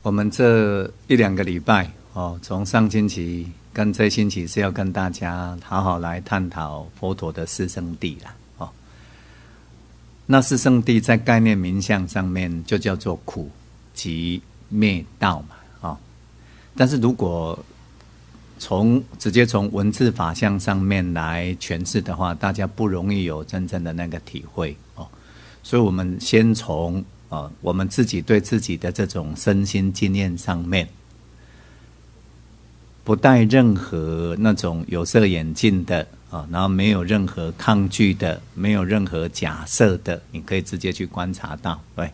我们这一两个礼拜从上星期跟这星期是要跟大家好好来探讨佛陀的四圣谛啦。那四圣谛在概念名相上面就叫做苦集灭道嘛。但是如果直接从文字法相上面来诠释的话，大家不容易有真正的那个体会所以我们先从我们自己对自己的这种身心经验上面，不带任何那种有色眼镜的然后没有任何抗拒的，没有任何假设的，你可以直接去观察到。对，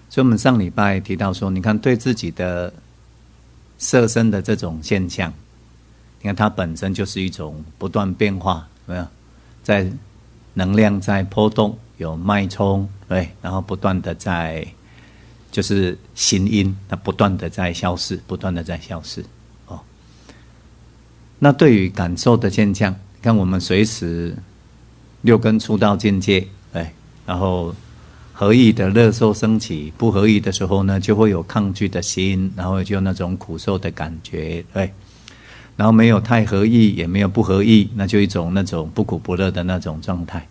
所以我们上礼拜提到说，你看对自己的色身的这种现象，你看它本身就是一种不断变化，有没有？在能量在波动，有脉冲，对，然后不断的在就是心音，它不断的在消逝，不断的在消逝那对于感受的现象，看我们随时六根触到境界，对，然后合意的乐受升起，不合意的时候呢，就会有抗拒的心，然后就那种苦受的感觉，对，然后没有太合意，也没有不合意，那就一种那种不苦不乐的那种状态。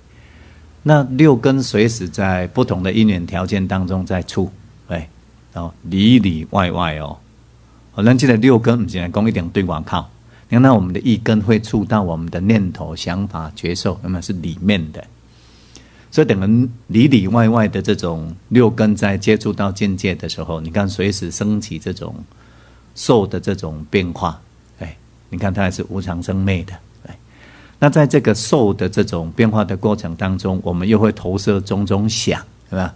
那六根随时在不同的因缘条件当中在触，对，然后里里外外咱这个六根不是讲一定对外靠，你看那我们的意根会触到我们的念头、想法、觉受，那么是里面的，所以等于里里外外的这种六根在接触到境界的时候，你看随时升起这种受的这种变化，你看它还是无常生灭的。那在这个受的这种变化的过程当中，我们又会投射种种想，对吧？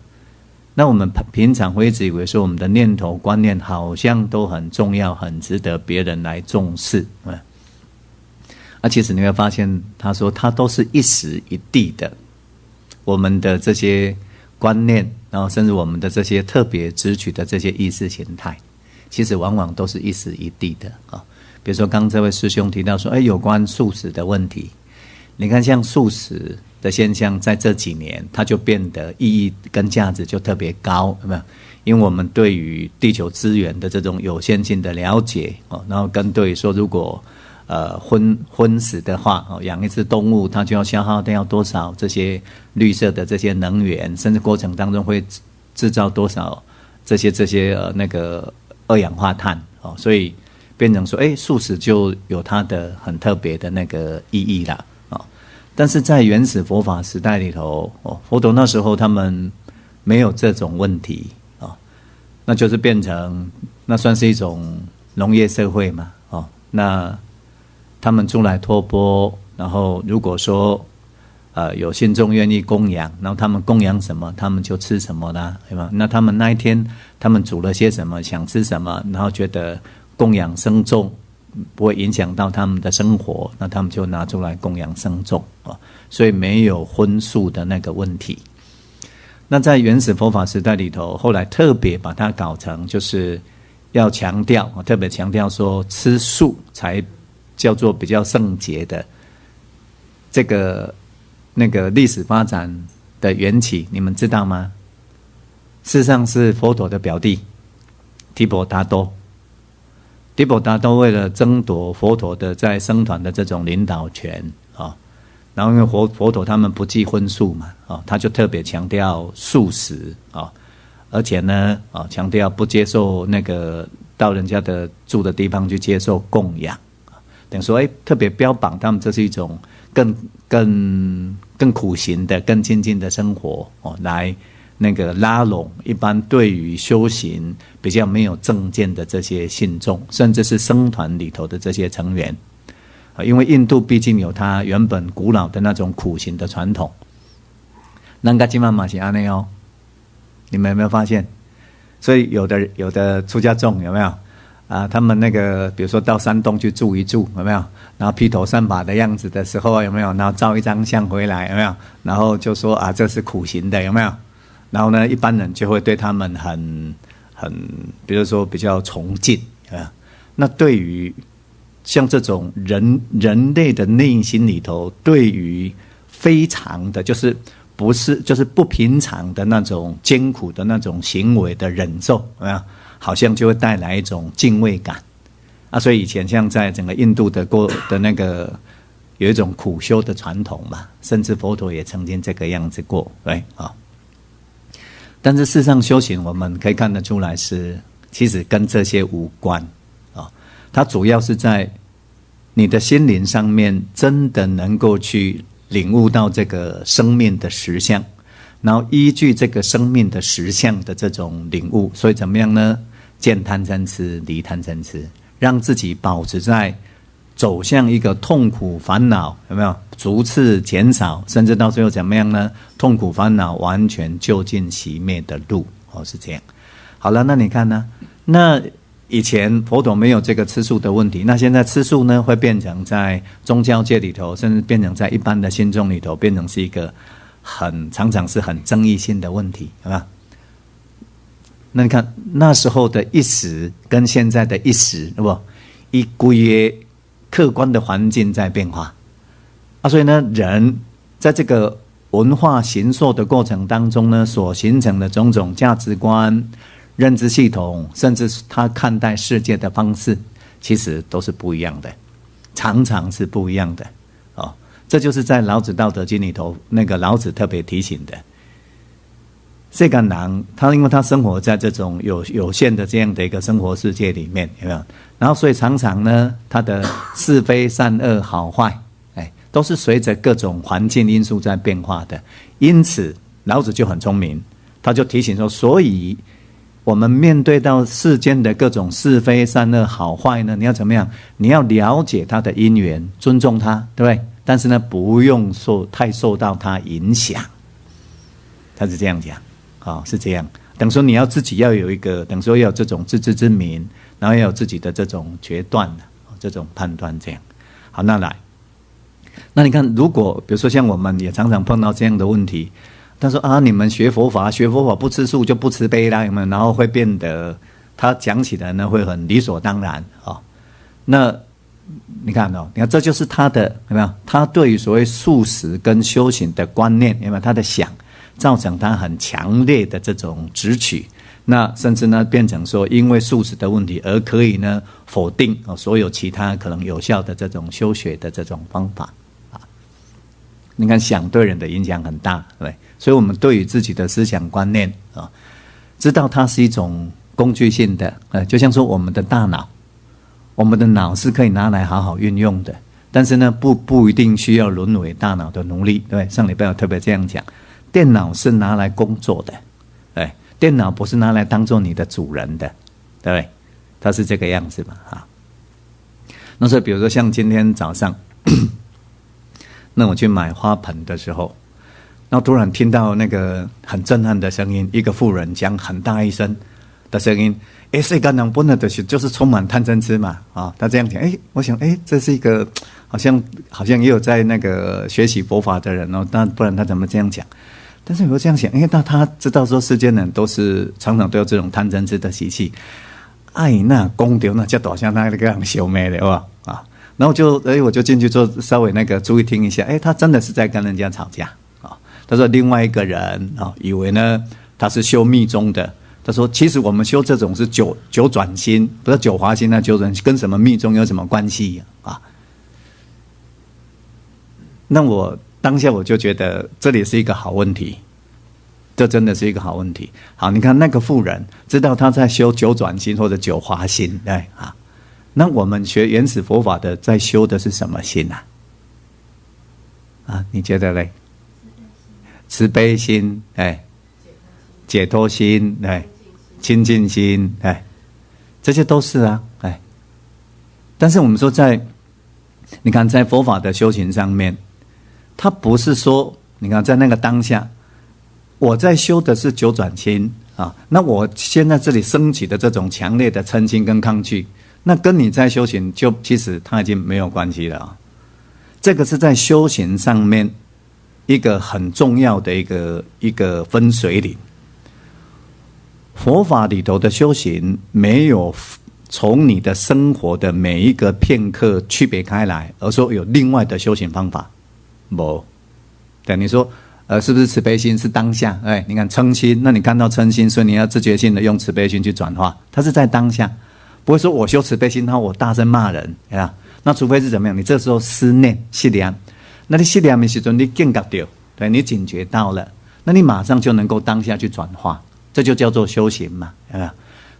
那我们平常会一直以为说我们的念头观念好像都很重要，很值得别人来重视，其实你会发现他说它都是一时一地的，我们的这些观念，然后甚至我们的这些特别直取的这些意识形态，其实往往都是一时一地的比如说刚这位师兄提到说有关素食的问题，你看像素食的现象在这几年它就变得意义跟价值就特别高，有没有？因为我们对于地球资源的这种有限性的了解然后跟对于说如果荤食的话养一只动物它就要消耗掉多少这些绿色的这些能源，甚至过程当中会制造多少这些那个二氧化碳所以变成说素食就有它的很特别的那个意义啦但是在原始佛法时代里头佛陀那时候他们没有这种问题那就是变成那算是一种农业社会嘛那他们出来托钵，然后如果说有信众愿意供养，然后他们供养什么他们就吃什么啦，对吧？那他们那一天他们煮了些什么，想吃什么，然后觉得供养僧众不会影响到他们的生活，那他们就拿出来供养僧众所以没有荤素的那个问题。那在原始佛法时代里头，后来特别把它搞成就是要强调，特别强调说吃素才叫做比较圣洁的这个那个历史发展的缘起，你们知道吗？事实上是佛陀的表弟提婆达多。提婆达多为了争夺佛陀的在僧团的这种领导权然后因为佛陀他们不忌荤素嘛他就特别强调素食而且呢强调不接受那个到人家的住的地方去接受供养，等于说特别标榜他们这是一种更苦行的更精进的生活来那个拉拢一般对于修行比较没有正见的这些信众，甚至是僧团里头的这些成员因为印度毕竟有它原本古老的那种苦行的传统。那个今晚马西阿内你们有没有发现？所以有的出家众有没有他们那个比如说到山洞去住一住，有没有？然后披头散发的样子的时候有没有？然后照一张相回来有没有？然后就说这是苦行的，有没有？然后呢一般人就会对他们很比如说比较崇敬那对于像这种人类的内心里头对于非常的就是不平常的那种艰苦的那种行为的忍受，有没有？好像就会带来一种敬畏感啊。所以以前像在整个印度的那个有一种苦修的传统嘛，甚至佛陀也曾经这个样子过，对啊。但是事实上修行我们可以看得出来是其实跟这些无关啊，它主要是在你的心灵上面真的能够去领悟到这个生命的实相，然后依据这个生命的实相的这种领悟，所以怎么样呢？见贪嗔痴，离贪嗔痴，让自己保持在走向一个痛苦烦恼有没有逐次减少，甚至到最后怎么样呢？痛苦烦恼完全就近熄灭的路是这样。好了，那你看呢？那以前佛陀没有这个吃素的问题，那现在吃素呢会变成在宗教界里头，甚至变成在一般的信众里头，变成是一个常常是很争议性的问题，好吧？那你看那时候的一时跟现在的一时，对不？一规客观的环境在变化啊，所以呢，人在这个文化形塑的过程当中呢，所形成的种种价值观、认知系统，甚至是他看待世界的方式，其实都是不一样的，常常是不一样的哦。这就是在老子《道德经》里头，那个老子特别提醒的。这个人，他因为他生活在这种有限的这样的一个生活世界里面，有没有？然后所以常常呢，他的是非善恶好坏，都是随着各种环境因素在变化的。因此，老子就很聪明，他就提醒说，所以我们面对到世间的各种是非善恶好坏呢，你要怎么样？你要了解它的因缘，尊重它，对不对？但是呢，不用太受到它影响。他是这样讲。是这样，等于说你要自己要有一个，等于说要有这种自知之明，然后要有自己的这种决断，这种判断，这样。好，那你看，如果比如说像我们也常常碰到这样的问题，他说啊，你们学佛法不吃素就不慈悲啦，有没有？然后会变得他讲起来呢会很理所当然那你看这就是他的有没有？他对于所谓素食跟修行的观念有没有？他的想。造成他很强烈的这种执取，那甚至呢变成说因为素食的问题而可以呢否定所有其他可能有效的这种修学的这种方法你看想对人的影响很大，对，所以我们对于自己的思想观念知道它是一种工具性的，就像说我们的大脑，我们的脑是可以拿来好好运用的，但是呢不一定需要沦为大脑的奴隶，对，上礼拜我特别这样讲。电脑是拿来工作的，对，电脑不是拿来当做你的主人的，对不对？它是这个样子嘛，那所以比如说像今天早上，那我去买花盆的时候，然后突然听到那个很震撼的声音，一个妇人讲很大一声的声音，世间人本来就是充满贪嗔痴嘛，他这样讲，我想，这是一个好像也有在那个学习佛法的人但不然他怎么这样讲？但是我这样想，那他知道说世间人都是常常都有这种贪嗔痴的习气，那公丢那叫多像那个样修眉的哇然后我就进去做稍微那个注意听一下，他真的是在跟人家吵架他说另外一个人以为呢他是修密宗的，他说其实我们修这种是九转心，不是九华心九转心跟什么密宗有什么关系那我当下我就觉得这里是一个好问题，这真的是一个好问题。好，你看那个妇人知道他在修九转心或者九华心，对那我们学原始佛法的在修的是什么心你觉得嘞？慈悲心，解脱心，清净心，这些都是但是我们说你看在佛法的修行上面，他不是说你看在那个当下我在修的是九转心那我现在这里升起的这种强烈的嗔心跟抗拒，那跟你在修行就其实它已经没有关系了这个是在修行上面一个很重要的一个分水岭。佛法里头的修行没有从你的生活的每一个片刻区别开来，而说有另外的修行方法，没。等于说是不是慈悲心是当下？哎，你看嗔心，那你看到嗔心，所以你要自觉性的用慈悲心去转化，它是在当下，不会说我修慈悲心，然后我大声骂人，啊，那除非是怎么样？你这时候思念息念，那你息念的时候，你警觉到，对你警觉到了，那你马上就能够当下去转化，这就叫做修行嘛，啊。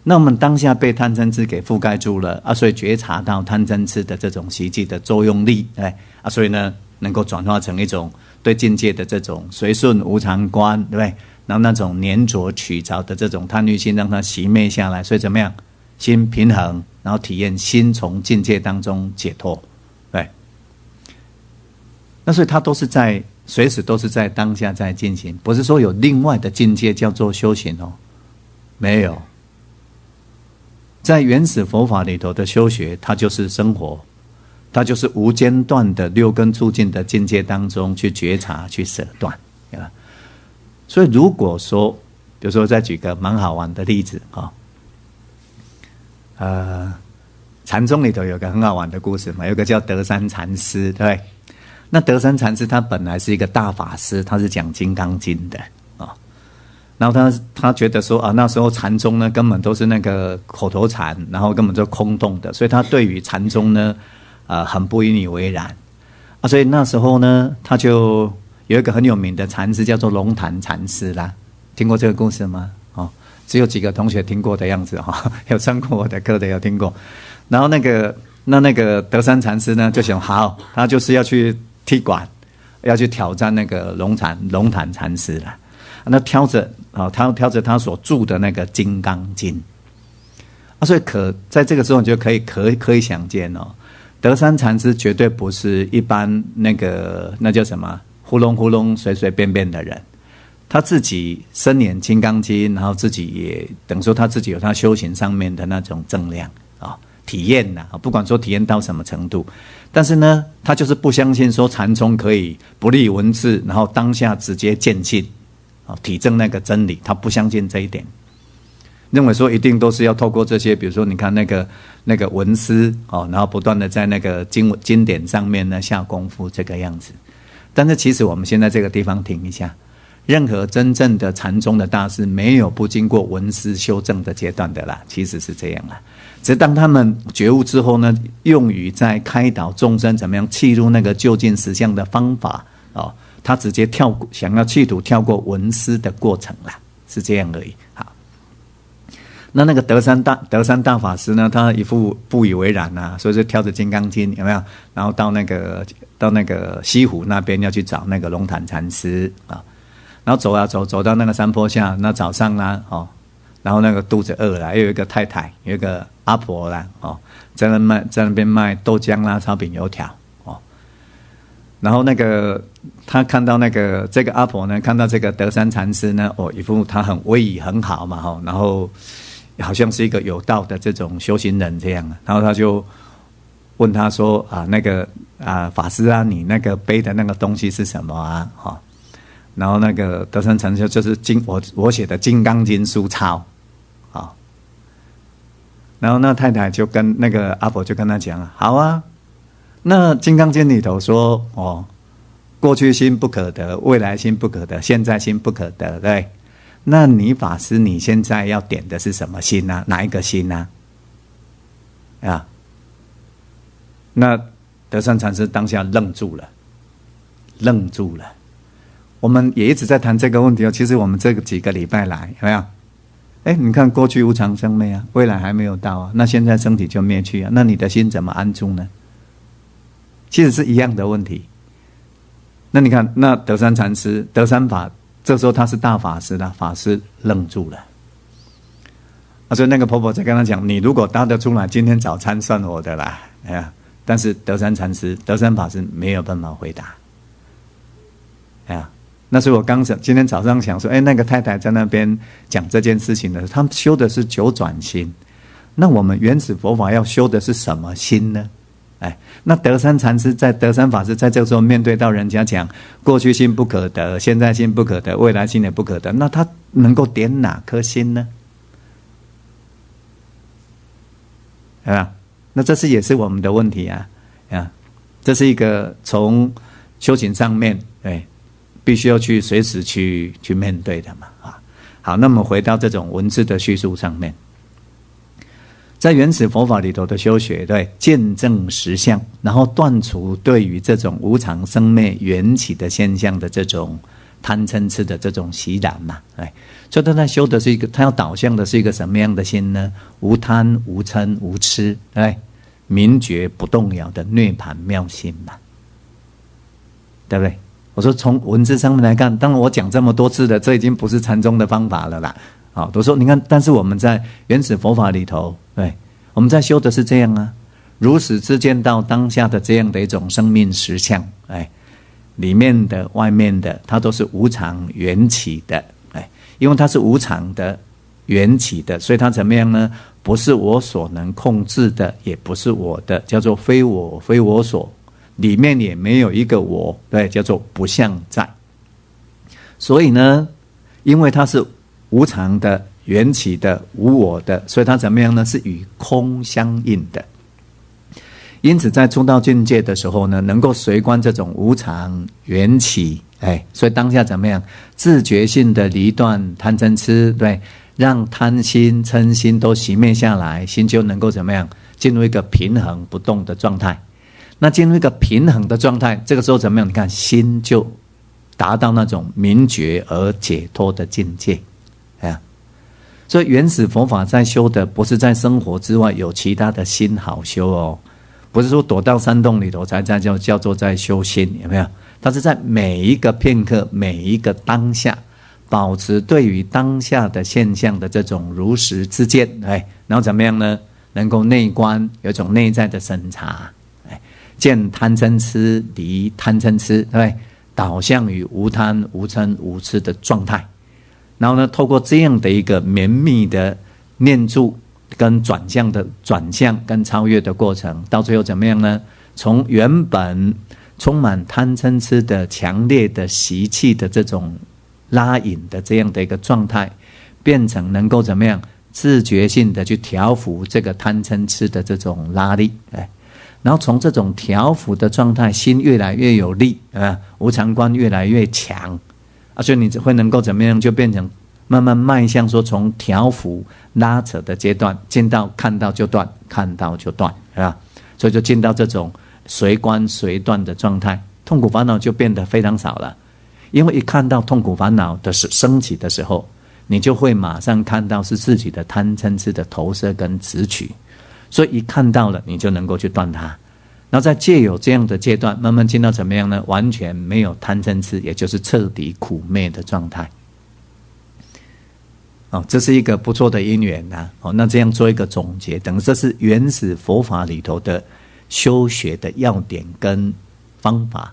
那我们当下被贪嗔痴给覆盖住了啊，所以觉察到贪嗔痴的这种习气的作用力，哎啊，所以呢，能够转化成一种对境界的这种随顺无常观，对不对？然后那种粘着取着的这种贪欲心，让它熄灭下来，所以怎么样？心平衡，然后体验心从境界当中解脱，对。那所以它都是在随时都是在当下在进行，不是说有另外的境界叫做修行哦，没有。在原始佛法里头的修学，它就是生活，它就是无间断的六根触境的境界当中去觉察、去舍断，对吧？所以如果说，比如说再举个蛮好玩的例子禅宗里头有个很好玩的故事嘛，有个叫德山禅师，对不对？那德山禅师他本来是一个大法师，他是讲《金刚经》的啊。然后他觉得说啊，那时候禅宗呢根本都是那个口头禅，然后根本就空洞的，所以他对于禅宗呢，很不以为然啊。所以那时候呢，他就有一个很有名的禅师叫做龙潭禅师啦，听过这个故事吗？哦，只有几个同学听过的样子哈，有上过我的课的有听过。然后那个德山禅师呢就想，好，他就是要去踢馆，要去挑战那个龙潭禅师了。那挑着他所著的那个《金刚经》啊，所以在这个时候你就可以想见哦，德山禅师绝对不是一般那叫什么糊弄随随便便的人，他自己深研《金刚经》，然后自己也等于说他自己有他修行上面的那种正量啊，体验呐，不管说体验到什么程度，但是呢，他就是不相信说禅宗可以不立文字，然后当下直接见性。体证那个真理，他不相信这一点，认为说一定都是要透过这些，比如说你看那个文思然后不断的在那个经典上面呢下功夫这个样子。但是其实我们现在这个地方停一下，任何真正的禅宗的大师没有不经过文思修正的阶段的啦，其实是这样啦。只是当他们觉悟之后呢，用于在开导众生怎么样契入那个究竟实相的方法他直接想要企图跳过文思的过程啦，是这样而已。好，那个德山大法师呢，他一副不以为然啊，所以就挑着《金刚经》有没有？然后到那个西湖那边要去找那个龙潭禅师啊，然后走到那个山坡下，那早上啦然后那个肚子饿了，又有一个太太，有一个阿婆啦在那边卖豆浆啦、炒饼、油条然后他看到这个阿婆呢，看到这个德山禅师呢，一副他很威仪很好嘛然后好像是一个有道的这种修行人这样，然后他就问他说法师啊，你那个背的那个东西是什么啊？然后那个德山禅师就是我写的《金刚经》书抄然后那太太就跟那个阿婆就跟他讲，好啊。那《金刚经》里头说过去心不可得，未来心不可得，现在心不可得，对？那你法师你现在要点的是什么心啊？哪一个心啊？那德山禅师当下愣住了。我们也一直在谈这个问题其实我们这几个礼拜来有没有？你看过去无常生灭啊，未来还没有到啊，那现在身体就灭去啊，那你的心怎么安住呢？其实是一样的问题。那你看，那德山禅师、德山法，这时候他是大法师了，法师愣住了。所以那个婆婆在跟他讲：“你如果答得出来，今天早餐算我的啦。”但是德山禅师、德山法师没有办法回答。那所以我今天早上想说，那个太太在那边讲这件事情的，他们修的是九转心。那我们原始佛法要修的是什么心呢？那德山禅师德山法师在这个时候面对到人家讲过去心不可得，现在心不可得，未来心也不可得，那他能够点哪颗心呢？那这也是我们的问题这是一个从修行上面必须要去随时去面对的嘛啊。好，那么回到这种文字的叙述上面，在原始佛法里头的修学，对，见证实相，然后断除对于这种无常生灭缘起的现象的这种贪嗔痴的这种习染嘛，哎，所以他修的是一个，他要导向的是一个什么样的心呢？无贪、无嗔、无痴，对，明觉不动摇的涅槃妙心嘛，对不对？我说从文字上面来看，当然我讲这么多次的，这已经不是禅宗的方法了啦。好，都说你看，但是我们在原始佛法里头，对，我们在修的是这样啊，如实知见到当下的这样的一种生命实相，哎，里面的、外面的，它都是无常缘起的，哎，因为它是无常的缘起的，所以它怎么样呢？不是我所能控制的，也不是我的，叫做非我非我所。里面也没有一个我，对，叫做不相在。所以呢，因为它是无常的、缘起的、无我的，所以它怎么样呢？是与空相应的。因此，在出道境界的时候呢，能够随观这种无常缘起，哎，所以当下怎么样？自觉性的离断贪嗔痴，对，让贪心、嗔心都熄灭下来，心就能够怎么样？进入一个平衡不动的状态。那进入一个平衡的状态，这个时候怎么样？你看心就达到那种明觉而解脱的境界，啊，所以原始佛法在修的不是在生活之外有其他的心好修哦，不是说躲到山洞里头才叫做在修心，有没有？它是在每一个片刻、每一个当下，保持对于当下的现象的这种如实之见，哎，然后怎么样呢？能够内观，有一种内在的审查。见贪嗔痴，离贪嗔痴，对不对？导向于无贪、无嗔、无痴的状态。然后呢，透过这样的一个绵密的念住跟转向跟超越的过程，到最后怎么样呢？从原本充满贪嗔痴的强烈的习气的这种拉引的这样的一个状态，变成能够怎么样？自觉性的去调伏这个贪嗔痴的这种拉力，哎。然后从这种调伏的状态，心越来越有力啊，无常观越来越强啊，所以你会能够怎么样？就变成慢慢迈向说从调伏拉扯的阶段，见到看到就断，看到就断，是吧？所以就进到这种随观随断的状态，痛苦烦恼就变得非常少了。因为一看到痛苦烦恼的升起的时候，你就会马上看到是自己的贪嗔痴的投射跟执取。所以一看到了，你就能够去断它，然后再借有这样的阶段，慢慢进到怎么样呢？完全没有贪嗔痴，也就是彻底苦灭的状态。哦，这是一个不错的因缘呐。哦，那这样做一个总结，等于这是原始佛法里头的修学的要点跟方法。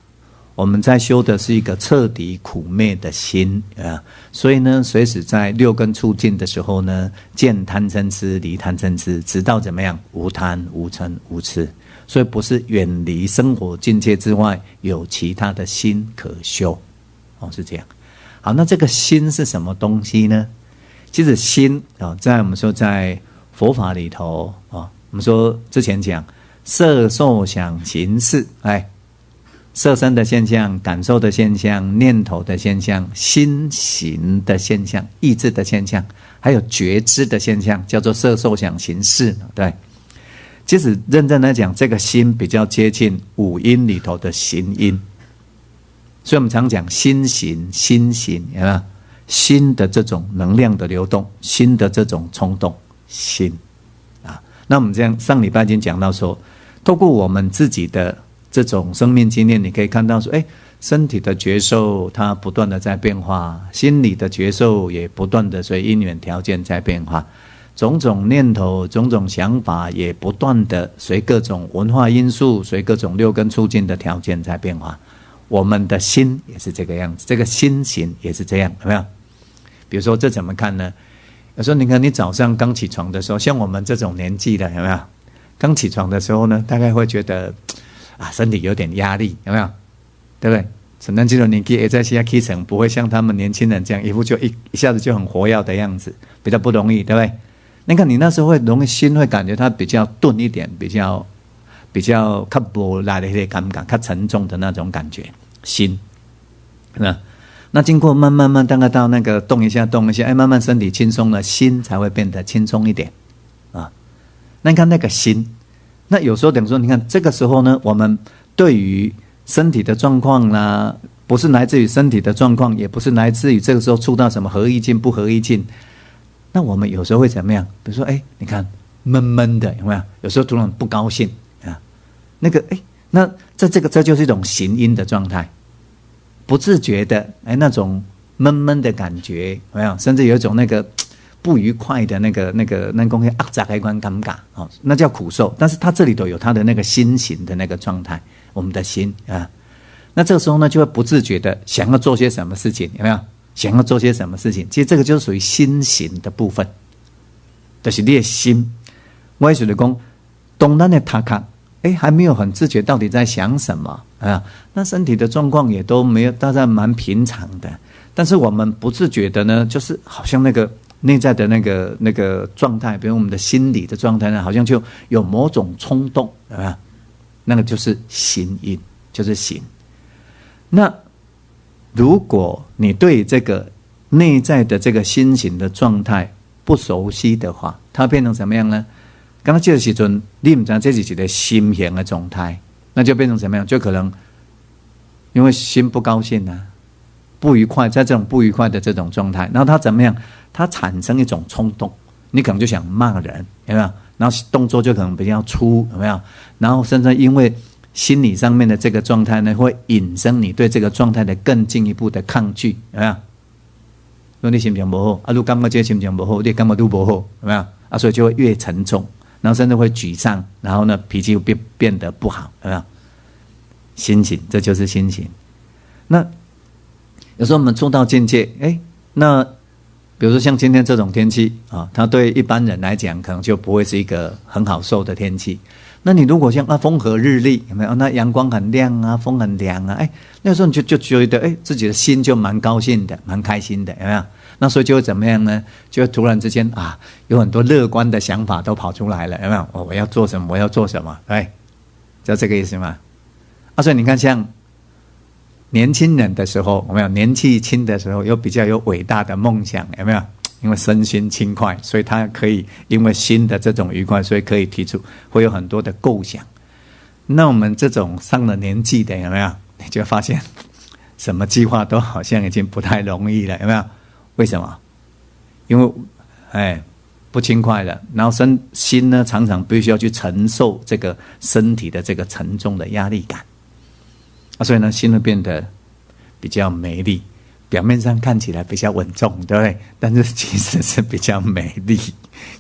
我们在修的是一个彻底苦灭的心啊，所以呢，随时在六根触境的时候呢，见贪嗔痴，离贪嗔痴，直到怎么样？无贪、无嗔、无痴。所以不是远离生活境界之外，有其他的心可修。哦，是这样。好，那这个心是什么东西呢？其实心啊，在我们说在佛法里头啊，我们说之前讲色受想行识，哎。色身的现象、感受的现象、念头的现象、心行的现象、意志的现象，还有觉知的现象，叫做色受想行识，对。其实认真来讲，这个心比较接近五音里头的行音，所以我们常讲心行，心行，有没有？心的这种能量的流动，心的这种冲动，心啊。那我们这样上礼拜已经讲到说，透过我们自己的这种生命经验，你可以看到说，身体的觉受它不断的在变化，心理的觉受也不断的随因缘条件在变化，种种念头、种种想法也不断的随各种文化因素、随各种六根触境的条件在变化。我们的心也是这个样子，这个心行也是这样，有没有？比如说这怎么看呢？有时候你看你早上刚起床的时候，像我们这种年纪的，有没有？刚起床的时候呢，大概会觉得身体有点压力，有没有？对不对？承担这种年纪也在现在起程，不会像他们年轻人这样一副就一下子就很活跃的样子，比较不容易，对不对？那个你那时候会容易心会感觉它比较钝一点，比较较无力的那个感觉，较沉重的那种感觉，心。那那经过慢慢大概到那个动一下，哎，慢慢身体轻松了，心才会变得轻松一点啊。那你看那个心，那有时候等于说，你看这个时候呢，我们对于身体的状况啦，不是来自于身体的状况，也不是来自于这个时候触到什么合意境不合意境。那我们有时候会怎么样？比如说，哎，你看闷闷的，有没有？有时候突然不高兴啊，那个哎，那这就是一种行阴的状态。不自觉的，哎，那种闷闷的感觉，有没有？甚至有一种那个不愉快的那东西压榨开关尴尬，哦，那叫苦受。但是它这里头有它的那个心行的那个状态，我们的心啊，那这个时候呢，就会不自觉的想要做些什么事情，有没有？想要做些什么事情？其实这个就是属于心行的部分，就是你的心。我也是讲，当咱的塔卡，哎，还没有很自觉到底在想什么啊？那身体的状况也都没有，大概蛮平常的。但是我们不自觉的呢，就是好像那个内在的那个状态，比如我们的心理的状态呢，好像就有某种冲动，啊，那个就是心因，就是行。那如果你对这个内在的这个心行的状态不熟悉的话，它变成什么样呢？刚刚这个时候你不知道这是一个心行的状态，那就变成什么样？就可能因为心不高兴啊，不愉快，在这种不愉快的这种状态，然后它怎么样？它产生一种冲动，你可能就想骂人，有没有？然后动作就可能比较粗，有没有？然后甚至因为心理上面的这个状态呢，会引生你对这个状态的更进一步的抗拒，有没有？说你心情不好，啊，你感觉这心情不好，你感觉都不好，有没有？啊，所以就会越沉重，然后甚至会沮丧，然后呢，脾气会变得不好，有没有？心情，这就是心情。那有时候我们触到境界，哎，那比如说像今天这种天气啊，它对一般人来讲，可能就不会是一个很好受的天气。那你如果像风和日丽，有没有？那阳光很亮啊，风很凉啊，哎，那时候你就觉得，哎，自己的心就蛮高兴的，蛮开心的，有没有？那所以就会怎么样呢？就会突然之间啊，有很多乐观的想法都跑出来了，有没有？我要做什么？我要做什么？哎，就这个意思嘛。啊，所以你看，像年轻人的时候，有没有？年纪轻的时候，又比较有伟大的梦想，有没有？因为身心轻快，所以他可以因为心的这种愉快，所以可以提出会有很多的构想。那我们这种上了年纪的，有没有？你就发现什么计划都好像已经不太容易了，有没有？为什么？因为哎不轻快了，然后心呢常常必须要去承受这个身体的这个沉重的压力感啊，所以呢心会变得比较没力。表面上看起来比较稳重，对不对？但是其实是比较美丽，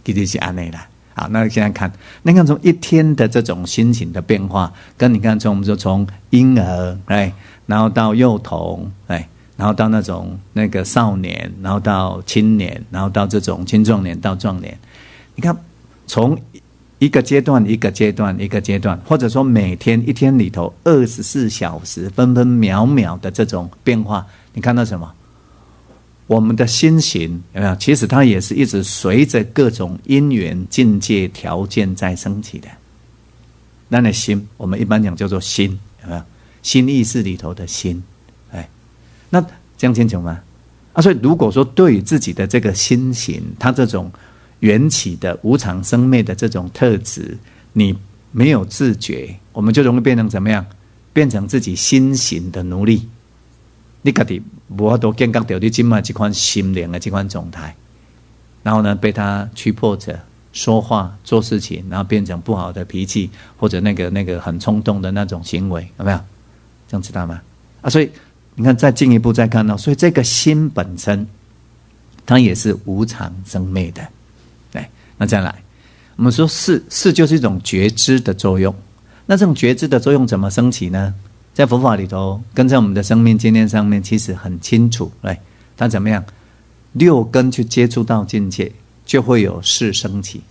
其实是这样啦。好，那现在看，那看从一天的这种心情的变化，跟你看从我们说从婴儿，哎，然后到幼童，哎，然后到那个少年，然后到青年，然后到这种青壮年到壮年，你看从一个阶段一个阶段一个阶段，或者说每天一天里头24小时分分秒秒的这种变化。你看到什么？我们的心行有没有？其实它也是一直随着各种因缘境界条件在升起的。那的心，我们一般讲叫做心，有没有？心意识里头的心，哎，那这样清楚吗？啊，所以如果说对于自己的这个心行，它这种缘起的无常生灭的这种特质，你没有自觉，我们就容易变成怎么样？变成自己心行的奴隶。你自己没法度感觉到你现在这款心灵的这款状态，然后呢被他驱迫着说话做事情，然后变成不好的脾气，或者那个很冲动的那种行为，有没有？这样知道吗？啊，所以你看再进一步再看到，所以这个心本身它也是无常生灭的。对，那再来我们说事就是一种觉知的作用。那这种觉知的作用怎么升起呢？在佛法里头，跟在我们的生命经验上面，其实很清楚。来，它怎么样？六根去接触到境界，就会有视升起；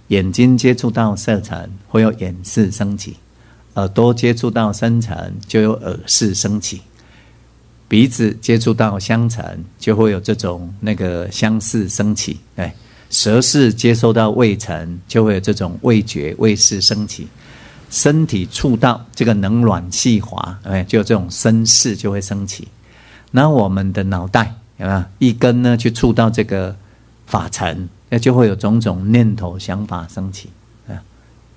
眼睛接触到色尘，会有眼视升起；耳朵接触到声尘，就有耳视升起；鼻子接触到香尘，就会有这种那个香视升起。对，舌识接受到味尘，就会有这种味觉味视升起。身体触到这个冷暖细滑，就有这种身识就会升起。然后我们的脑袋有没有一根呢去触到这个法尘，那就会有种种念头想法升起啊，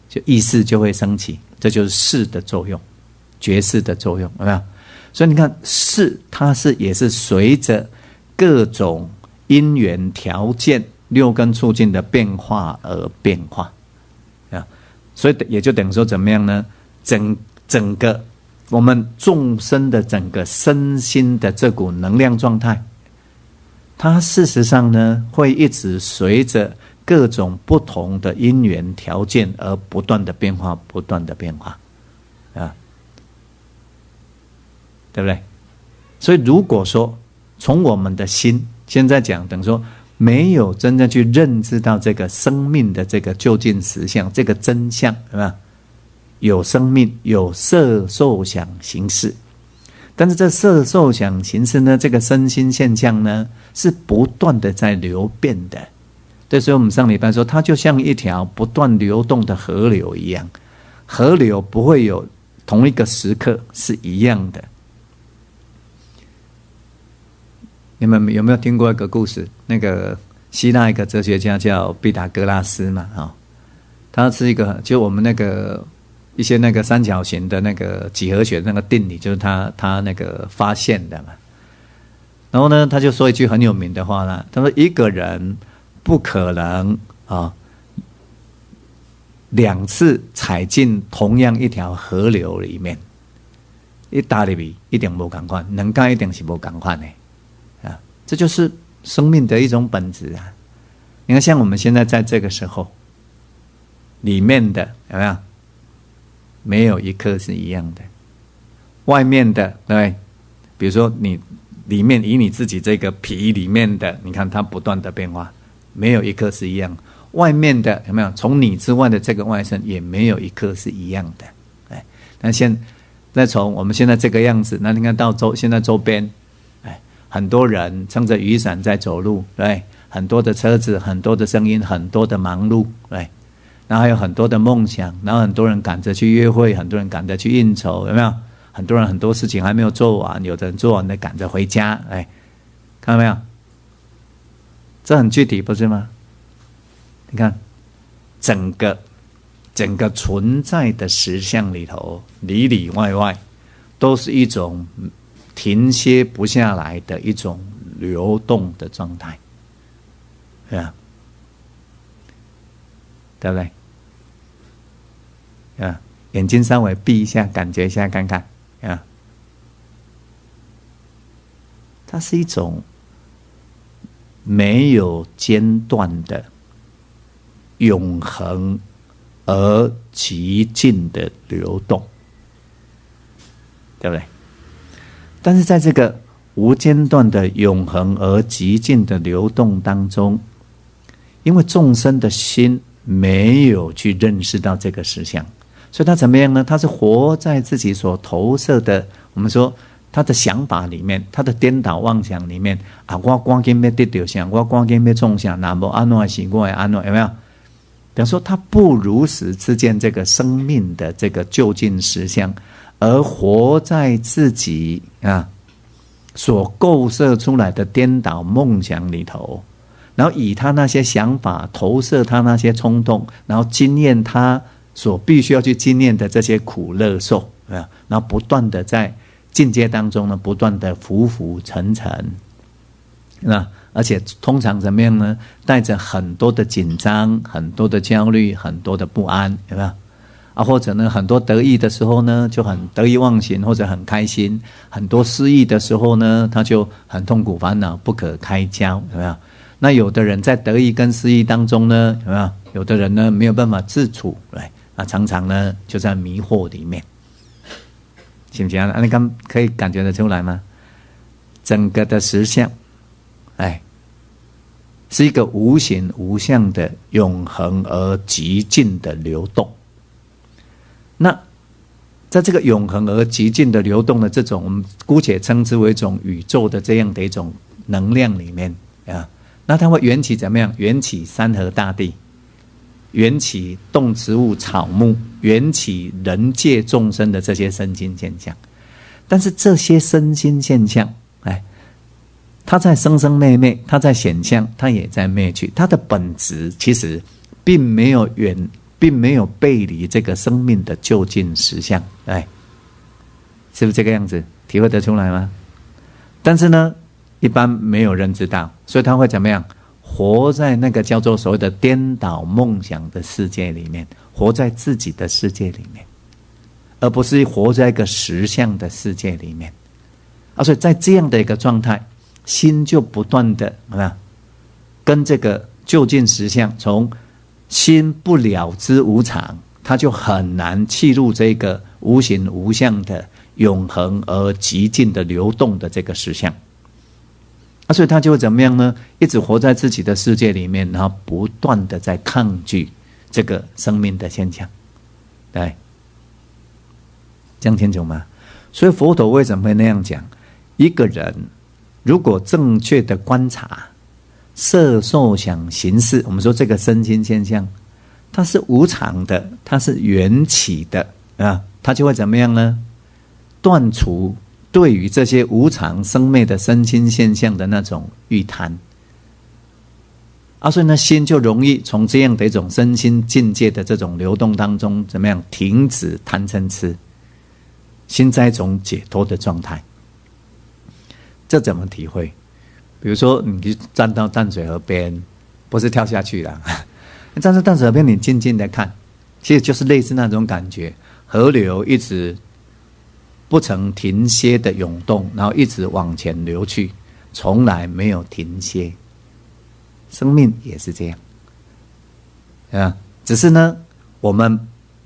就意识就会升起，这就是识的作用，觉识的作用，有没有？所以你看识它也是随着各种因缘条件六根触境的变化而变化啊，所以也就等于说怎么样呢？整个我们众生的整个身心的这股能量状态，它事实上呢会一直随着各种不同的因缘条件而不断的变化，不断的变化啊，对不对？所以如果说从我们的心现在讲，等于说没有真正去认知到这个生命的这个究竟实相，这个真相，对吧？有生命，有色受想行识，但是这色受想行识呢，这个身心现象呢，是不断的在流变的。对，所以我们上礼拜说，它就像一条不断流动的河流一样，河流不会有同一个时刻是一样的。你们有没有听过一个故事？那个希腊一个哲学家叫毕达哥拉斯嘛，他是一个就我们那个一些那个三角形的那个几何学那个定理，就是他那个发现的嘛。然后呢，他就说一句很有名的话啦，他说一个人不可能两次踩进同样一条河流里面，一打里面一定不同款，能干一定是不同款的啊，这就是生命的一种本质啊。你看，像我们现在在这个时候里面的有没有？没有一刻是一样的，外面的对，比如说你里面以你自己这个皮里面的，你看它不断的变化，没有一刻是一样。外面的有没有？从你之外的这个外身也没有一刻是一样的。哎，那再从我们现在这个样子，那你看到现在周边，哎，很多人撑着雨伞在走路，对，很多的车子，很多的声音，很多的忙碌，对。然后还有很多的梦想，然后很多人赶着去约会，很多人赶着去应酬，有没有？很多人很多事情还没有做完，有的人做完了赶着回家，哎，看到没有？这很具体，不是吗？你看，整个存在的实相里头，里里外外都是一种停歇不下来的一种流动的状态，对吧？对不对？啊，眼睛稍微闭一下，感觉一下看看啊，它是一种没有间断的、永恒而极尽的流动，对不对？但是在这个无间断的、永恒而极尽的流动当中，因为众生的心没有去认识到这个实相，所以他怎么样呢？他是活在自己所投射的，我们说他的想法里面，他的颠倒妄想里面啊，我赶紧要得到啥，我赶紧要种啥，那么安怎是我会安怎，有没有？等于说他不如实知见这个生命的这个究竟实相，而活在自己所构设出来的颠倒梦想里头。然后以他那些想法投射他那些冲动，然后经验他所必须要去经验的这些苦乐受，然后不断的在境界当中呢，不断的浮浮沉沉，而且通常怎么样呢？带着很多的紧张，很多的焦虑，很多的不安，有没有？或者呢，很多得意的时候呢，就很得意忘形，或者很开心；很多失意的时候呢，他就很痛苦烦恼，不可开交，有没有？那有的人在得意跟失意当中呢，有没有？有的人呢没有办法自处，常常呢就在迷惑里面，行不行？你刚可以感觉得出来吗？整个的实相，是一个无形无相的永恒而极尽的流动。那在这个永恒而极尽的流动的这种，我们姑且称之为一种宇宙的这样的一种能量里面那它会缘起怎么样？缘起山河大地，缘起动植物草木，缘起人界众生的这些身心现象。但是这些身心现象，它在生生灭灭，它在显象，它也在灭去，它的本质其实并没有背离这个生命的究竟实相，哎，是不是这个样子？体会得出来吗？但是呢，一般没有人知道，所以他会怎么样？活在那个叫做所谓的颠倒梦想的世界里面，活在自己的世界里面，而不是活在一个实相的世界里面。所以在这样的一个状态，心就不断的跟这个究竟实相，从心不了知无常，它就很难契入这个无形无相的永恒而极尽的流动的这个实相。所以他就会怎么样呢？一直活在自己的世界里面，然后不断的在抗拒这个生命的现象。对，这样清楚吗？所以佛陀为什么会那样讲？一个人如果正确的观察色受想行识，我们说这个身心现象，它是无常的，它是缘起的它就会怎么样呢？断除对于这些无常生灭的身心现象的那种欲贪所以呢，心就容易从这样的一种身心境界的这种流动当中怎么样停止贪嗔痴，心在一种解脱的状态。这怎么体会？比如说你站到淡水河边，不是跳下去了，站在淡水河边，你静静的看，其实就是类似那种感觉，河流一直不曾停歇的涌动，然后一直往前流去，从来没有停歇。生命也是这样只是呢，我们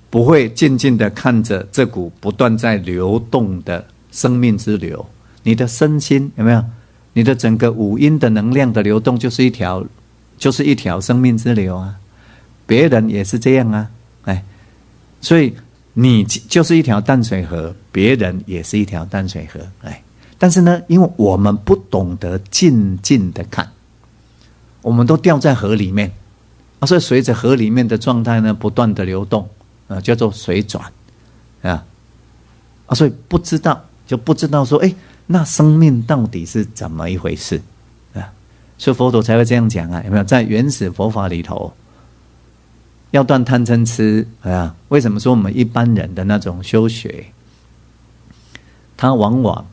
不会静静的看着这股不断在流动的生命之流。你的身心有没有？你的整个五阴的能量的流动，就是一条生命之流别人也是这样所以你就是一条淡水河，别人也是一条淡水河但是呢，因为我们不懂得静静的看，我们都掉在河里面所以随着河里面的状态呢，不断的流动叫做水转所以不知道说那生命到底是怎么一回事所以佛陀才会这样讲有没有？在原始佛法里头，要断贪嗔痴为什么说我们一般人的那种修学，他往往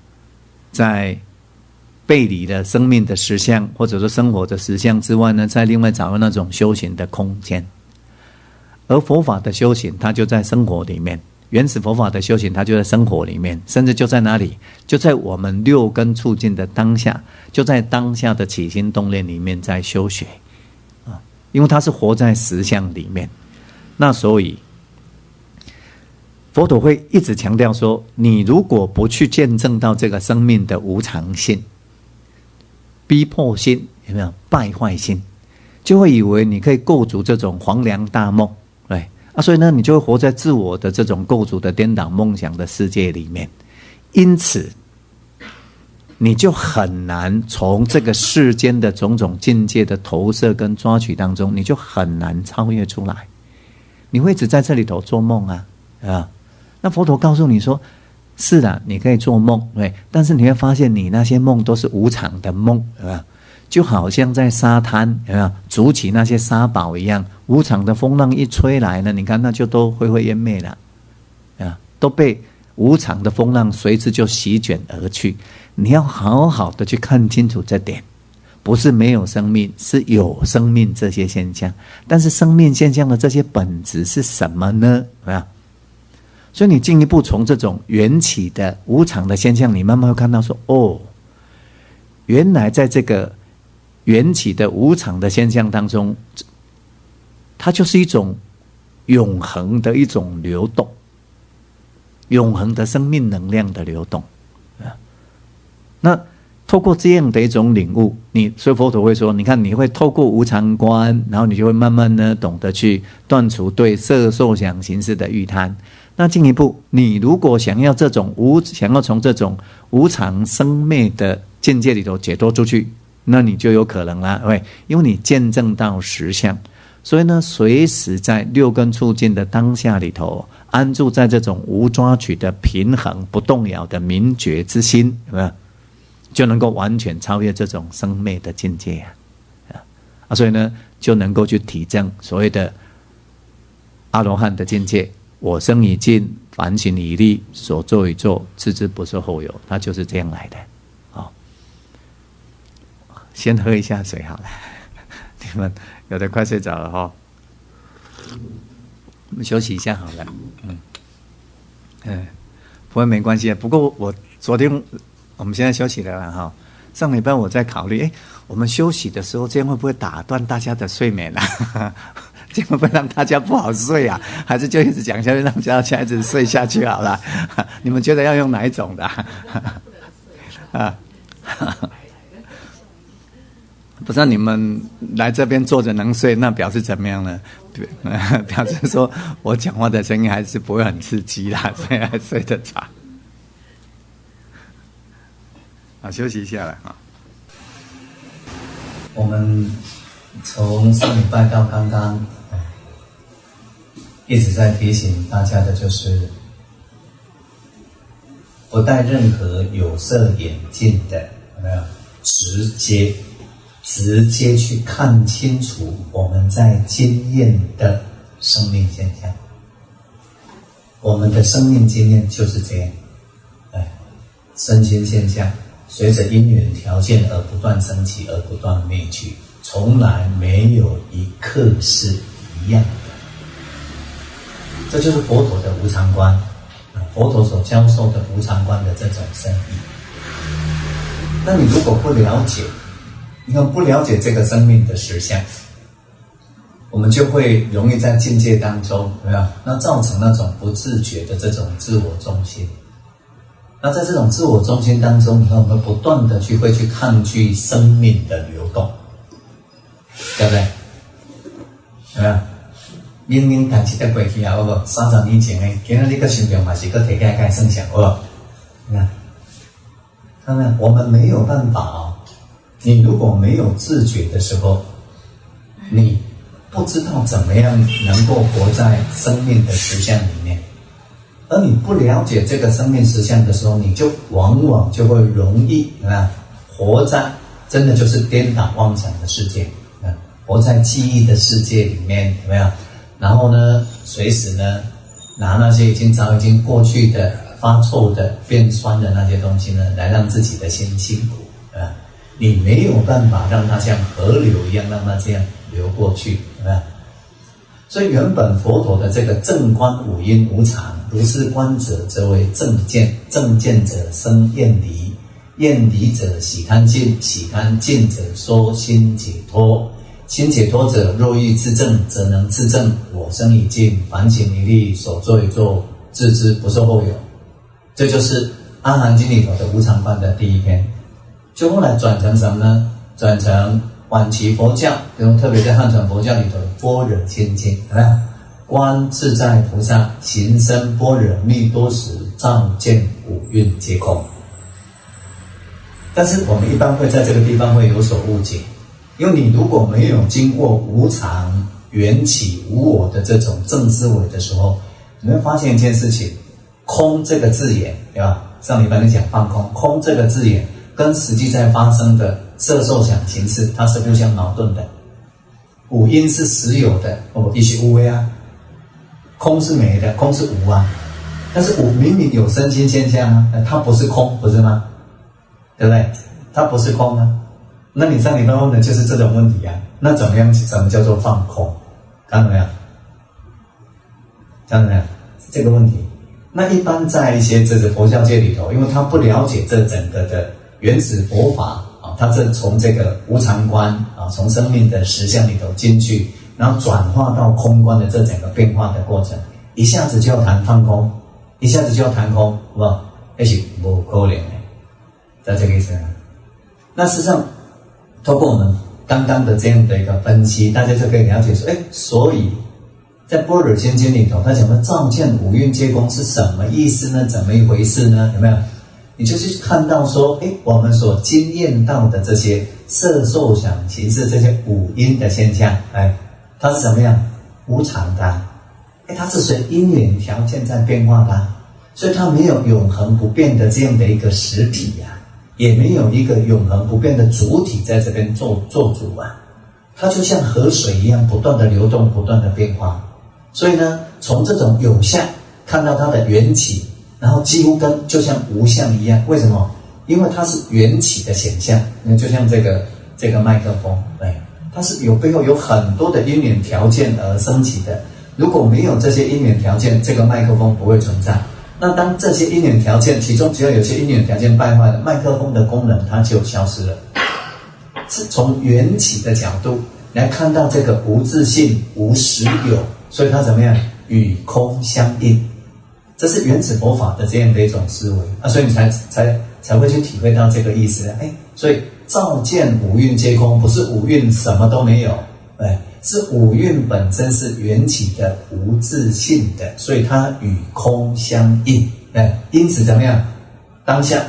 在背离了生命的实相，或者说生活的实相之外呢，在另外找到那种修行的空间。而佛法的修行，它就在生活里面。原始佛法的修行，它就在生活里面，甚至就在哪里？就在我们六根触境的当下，就在当下的起心动念里面在修学因为它是活在实相里面。那所以佛陀会一直强调说，你如果不去见证到这个生命的无常性、逼迫性，有没有败坏性，就会以为你可以构筑这种黄粱大梦，对所以呢，你就会活在自我的这种构筑的颠倒梦想的世界里面，因此你就很难从这个世间的种种境界的投射跟抓取当中，你就很难超越出来。你会一直在这里头做梦那佛陀告诉你说，是的，你可以做梦，对，但是你会发现你那些梦都是无常的梦，就好像在沙滩筑起那些沙堡一样，无常的风浪一吹来呢，你看那就都灰灰烟灭了都被无常的风浪随之就席卷而去。你要好好的去看清楚这点，不是没有生命，是有生命这些现象。但是生命现象的这些本质是什么呢？所以你进一步从这种缘起的无常的现象，你慢慢会看到说，原来在这个缘起的无常的现象当中，它就是一种永恒的一种流动，永恒的生命能量的流动那透过这样的一种领悟，所以佛陀会说，你看你会透过无常观，然后你就会慢慢呢懂得去断除对色受想行识的欲贪。那进一步，你如果想要从这种无常生灭的境界里头解脱出去，那你就有可能了，因为你见证到实相。所以呢，随时在六根触境的当下里头，安住在这种无抓取的平衡不动摇的明觉之心，有没有？就能够完全超越这种生灭的境界所以呢，就能够去体证所谓的阿罗汉的境界。我生已尽，凡行已立，所作已作，置之不受后有，它就是这样来的。先喝一下水好了，你们有的快睡着了哈，我们休息一下好了。不过没关系。不过我们现在休息了哈。上礼拜我在考虑，我们休息的时候，这样会不会打断大家的睡眠啊？这样会不会让大家不好睡啊？还是就一直讲下去，让大家一直睡下去好了？你们觉得要用哪一种的不知道你们来这边坐着能睡，那表示怎么样呢？表示说我讲话的声音还是不会很刺激啦，所以还睡得着。好，休息一下了。我们从上礼拜到刚刚，一直在提醒大家的就是，不戴任何有色眼镜的，有没有？直接去看清楚我们在经验的生命现象。我们的生命经验就是这样，身心现象随着因缘条件而不断升起，而不断灭去，从来没有一刻是一样的。这就是佛陀的无常观，佛陀所教授的无常观的这种深意。那你如果不了解，你看不了解这个生命的实相，我们就会容易在境界当中，有没有？那造成那种不自觉的这种自我中心。那在这种自我中心当中，你看我们不断的会去抗拒生命的流动，对不对？有没有？明明代志得过去啊，有无？30年前的，今仔日个想象嘛是个提盖盖算想，有无？你看，看到没有？我们没有办法你如果没有自觉的时候，你不知道怎么样能够活在生命的实相里面。而你不了解这个生命实相的时候，你就往往就会容易活在真的就是颠倒妄想的世界，活在记忆的世界里面，有没有？然后呢，随时呢拿那些早已经过去的发臭的变酸的那些东西呢，来让自己的心辛苦你没有办法让它像河流一样让它这样流过去，有没有？所以原本佛陀的这个正观五阴无常，如是观者则为正见，正见者生厌离，厌离者喜贪尽，喜贪尽者说心解脱，心解脱者若欲自证，则能自证我生已尽，凡行一立，所作一作，置之不受后有。这就是阿含经里头的无常观的第一篇。就后来转成什么呢？转成晚期佛教，比如特别在汉传佛教里头的般若心经，有没有？观自在菩萨行深般若蜜多时，照见五蕴皆空。但是我们一般会在这个地方会有所误解，因为你如果没有经过无常、缘起、无我的这种正思维的时候，你会发现一件事情：空这个字眼，对吧？上礼拜你讲放空，空这个字眼跟实际在发生的色受想行识，它是互相矛盾的。五阴是实有的，一是无为啊；空是没的，空是无啊。但是无明明有身心现象啊，它不是空，不是吗？对不对？它不是空啊。那你上礼拜问的就是这种问题啊。那怎么叫做放空？看到没有？看到没有？这个问题。那一般在一些这个佛教界里头，因为他不了解这整个的原始佛法他是从这个无常观从生命的实相里头进去，然后转化到空观的这整个变化的过程，一下子就要谈放空，一下子就要谈空，好不好？那是不可能的，在这个意思呢。那事实上，透过我们刚刚的这样的一个分析，大家就可以了解说，所以在般若心经里头，他讲的照见五蕴皆空是什么意思呢？怎么一回事呢？有没有？你就是看到说，我们所经验到的这些色受想行识这些五阴的现象，它是怎么样？无常的，它是随因缘条件在变化的，所以它没有永恒不变的这样的一个实体也没有一个永恒不变的主体在这边做主啊。它就像河水一样，不断的流动，不断的变化。所以呢，从这种有相看到它的缘起，然后几乎就像无相一样。为什么？因为它是缘起的显象。就像这个麦克风，它是背后有很多的因缘条件而升起的。如果没有这些因缘条件，这个麦克风不会存在。那当这些因缘条件，其中只要有些因缘条件败坏了，麦克风的功能它就消失了。是从缘起的角度来看到这个无自性、无实有，所以它怎么样？与空相应。这是原始佛法的这样的一种思维啊，所以你才会去体会到这个意思。所以照见五蕴皆空，不是五蕴什么都没有，是五蕴本身是缘起的、无自性的，所以它与空相应。因此怎么样？当下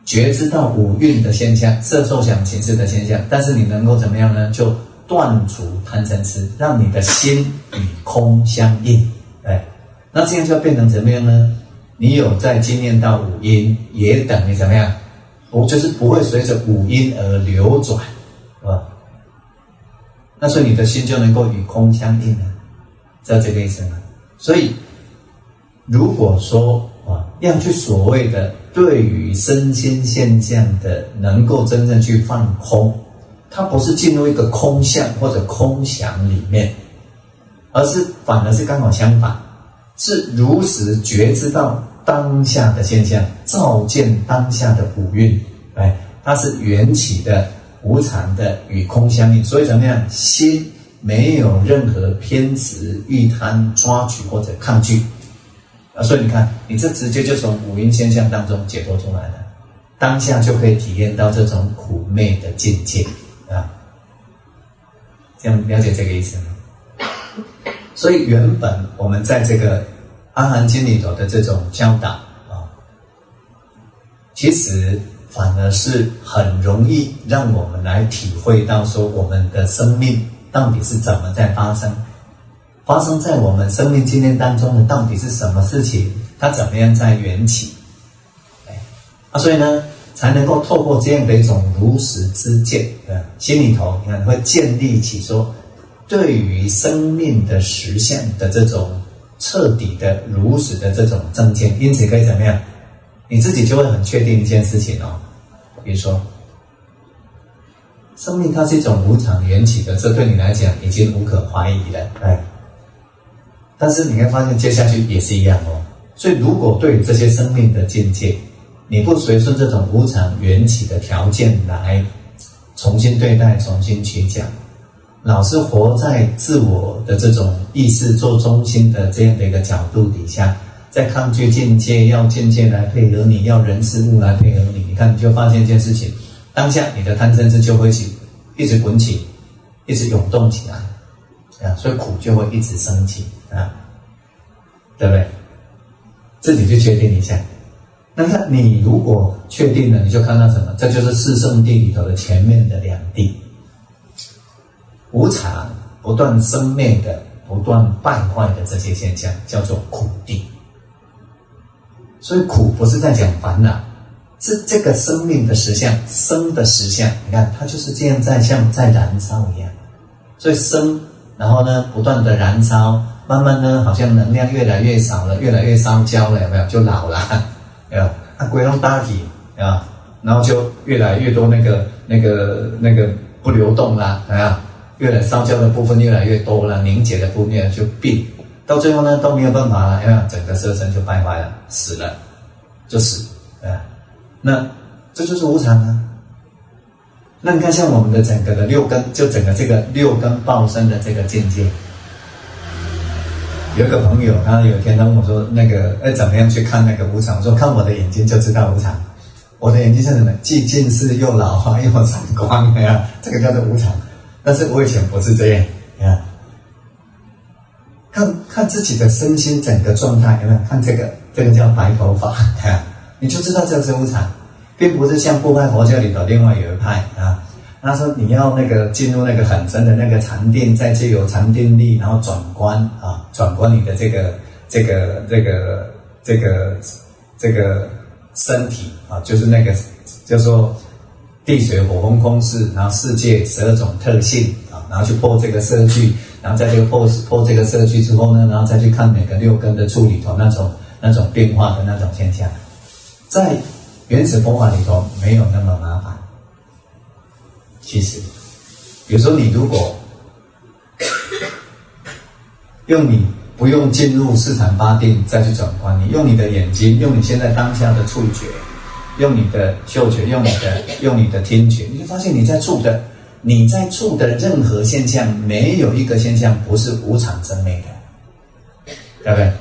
觉知到五蕴的现象，色受想行识的现象，但是你能够怎么样呢？就断除贪嗔痴，让你的心与空相应。那这样就变成怎么样呢？你有在经验到五阴，也等于怎么样？就是不会随着五阴而流转，是吧？那所以你的心就能够与空相应了，知道这个意思吗？所以如果说要去所谓的对于身心现象的能够真正去放空，它不是进入一个空相或者空想里面，反而是刚好相反，是如实觉知到当下的现象，照见当下的五蕴，它是缘起的、无常的，与空相应。所以怎么样？心没有任何偏执、欲贪、抓取或者抗拒。所以你看，你这直接就从五阴现象当中解脱出来了，当下就可以体验到这种苦昧的境界啊。这样了解这个意思吗？所以原本我们在这个《阿含经》里头的这种教导其实反而是很容易让我们来体会到说，我们的生命到底是怎么在发生在我们生命经验当中的到底是什么事情，它怎么样在缘起，所以呢，才能够透过这样的一种如实知见，心里头你看会建立起说，对于生命的实相的这种彻底的如实的这种正见，因此可以怎么样？你自己就会很确定一件事情比如说，生命它是一种无常缘起的，这对你来讲已经无可怀疑了，但是你会发现接下去也是一样所以如果对于这些生命的境界，你不随顺这种无常缘起的条件来重新对待、重新取讲，老是活在自我的这种意识做中心的这样的一个角度底下，在抗拒境界，要境界来配合你，要人事物来配合你，你看你就发现一件事情，当下你的贪嗔痴就会一直滚起，一直涌动起来，所以苦就会一直升起对不对？自己去确定一下。那看你如果确定了，你就看到什么？这就是四圣谛里头的前面的两谛，无常不断生灭的、不断败坏的这些现象，叫做苦谛。所以苦不是在讲烦恼，是这个生命的实相，生的实相。你看它就是这样像在燃烧一样，所以生，然后呢不断的燃烧，慢慢呢好像能量越来越少了，越来越烧焦了，有没有？就老了，有没有？鬼龙大体然后就越来越多那个不流动啦，越来烧焦的部分越来越多了，凝结的部分越来越就病，到最后呢都没有办法了，有没有？整个色身就败坏了，死了，就死，那这就是无常啊。那你看像我们的整个的六根，就整个这个六根报身的这个境界。有一个朋友，他有一天他问我说，怎么样去看那个无常？我说看我的眼睛就知道无常。我的眼睛是什么？既近视又老花又散光，这个叫做无常。但是我以前不是这样，看自己的身心整个状态，有没有？看这个叫白头发，你就知道这是无常，并不是像部派佛教里头另外有一派他说你要进入很深的禅定，再借由禅定力，然后转观身体啊，就是那个叫做地水火风空识，然后世界12种特性啊，然后去破这个色句，然后在这个破这个色句之后呢，然后再去看每个6根的处里头那种变化的那种现象，在原始佛法里头没有那么麻烦。其实，比如说你如果你不用进入四禅八定再去转观，你用你的眼睛，用你现在当下的触觉，用你的嗅觉，用你的听觉，你就发现你在触的任何现象，没有一个现象不是无常生灭的，对不对？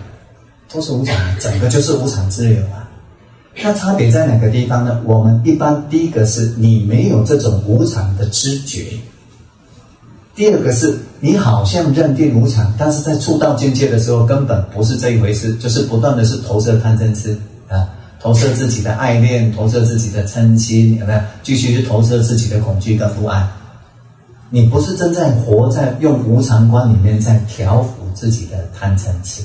都是无常的，整个就是无常之流啊。那差别在哪个地方呢？我们一般第一个是你没有这种无常的知觉，第二个是你好像认定无常，但是在触到境界的时候根本不是这一回事，就是不断的是投射贪嗔痴啊，投射自己的爱恋，投射自己的嗔心，有没有？继续去投射自己的恐惧跟不安。你不是真正活在用无常观里面在调伏自己的贪嗔痴，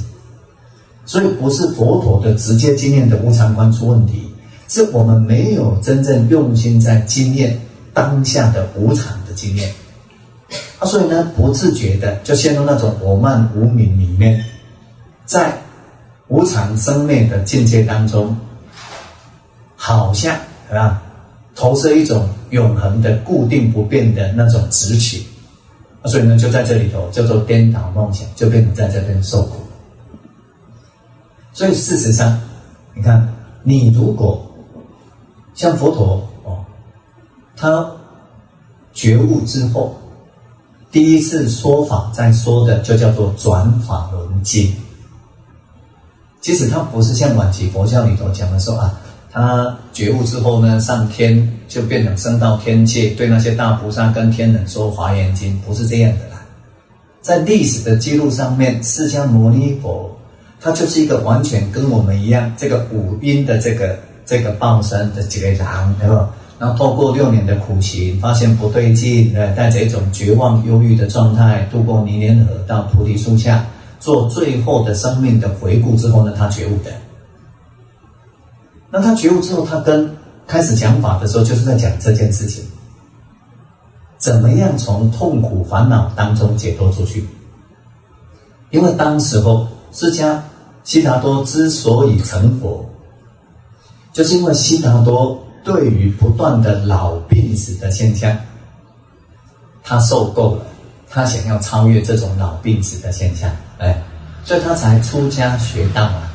所以不是佛陀的直接经验的无常观出问题，是我们没有真正用心在经验当下的无常的经验。所以呢，不自觉的就陷入那种我慢无明里面，在无常生灭的境界当中，好像投射一种永恒的固定不变的那种执取，所以呢，就在这里头叫做颠倒梦想，就变成在这边受苦。所以事实上，你看，你如果像佛陀他觉悟之后，第一次说法在说的就叫做转法轮经。其实它不是像晚期佛教里头讲的说他觉悟之后呢，上天就变成升到天界，对那些大菩萨跟天人说华严经，不是这样的啦。在历史的记录上面，释迦牟尼佛他就是一个完全跟我们一样，这个五阴的这个报身的几个人，对吧？然后透过6年的苦行，发现不对劲，带着一种绝望忧郁的状态，渡过泥莲河到菩提树下，做最后的生命的回顾之后呢，他觉悟的。那他觉悟之后，他开始讲法的时候，就是在讲这件事情，怎么样从痛苦烦恼当中解脱出去。因为当时候悉达多之所以成佛，就是因为悉达多对于不断的老病死的现象，他受够了，他想要超越这种老病死的现象，所以他才出家学道啊。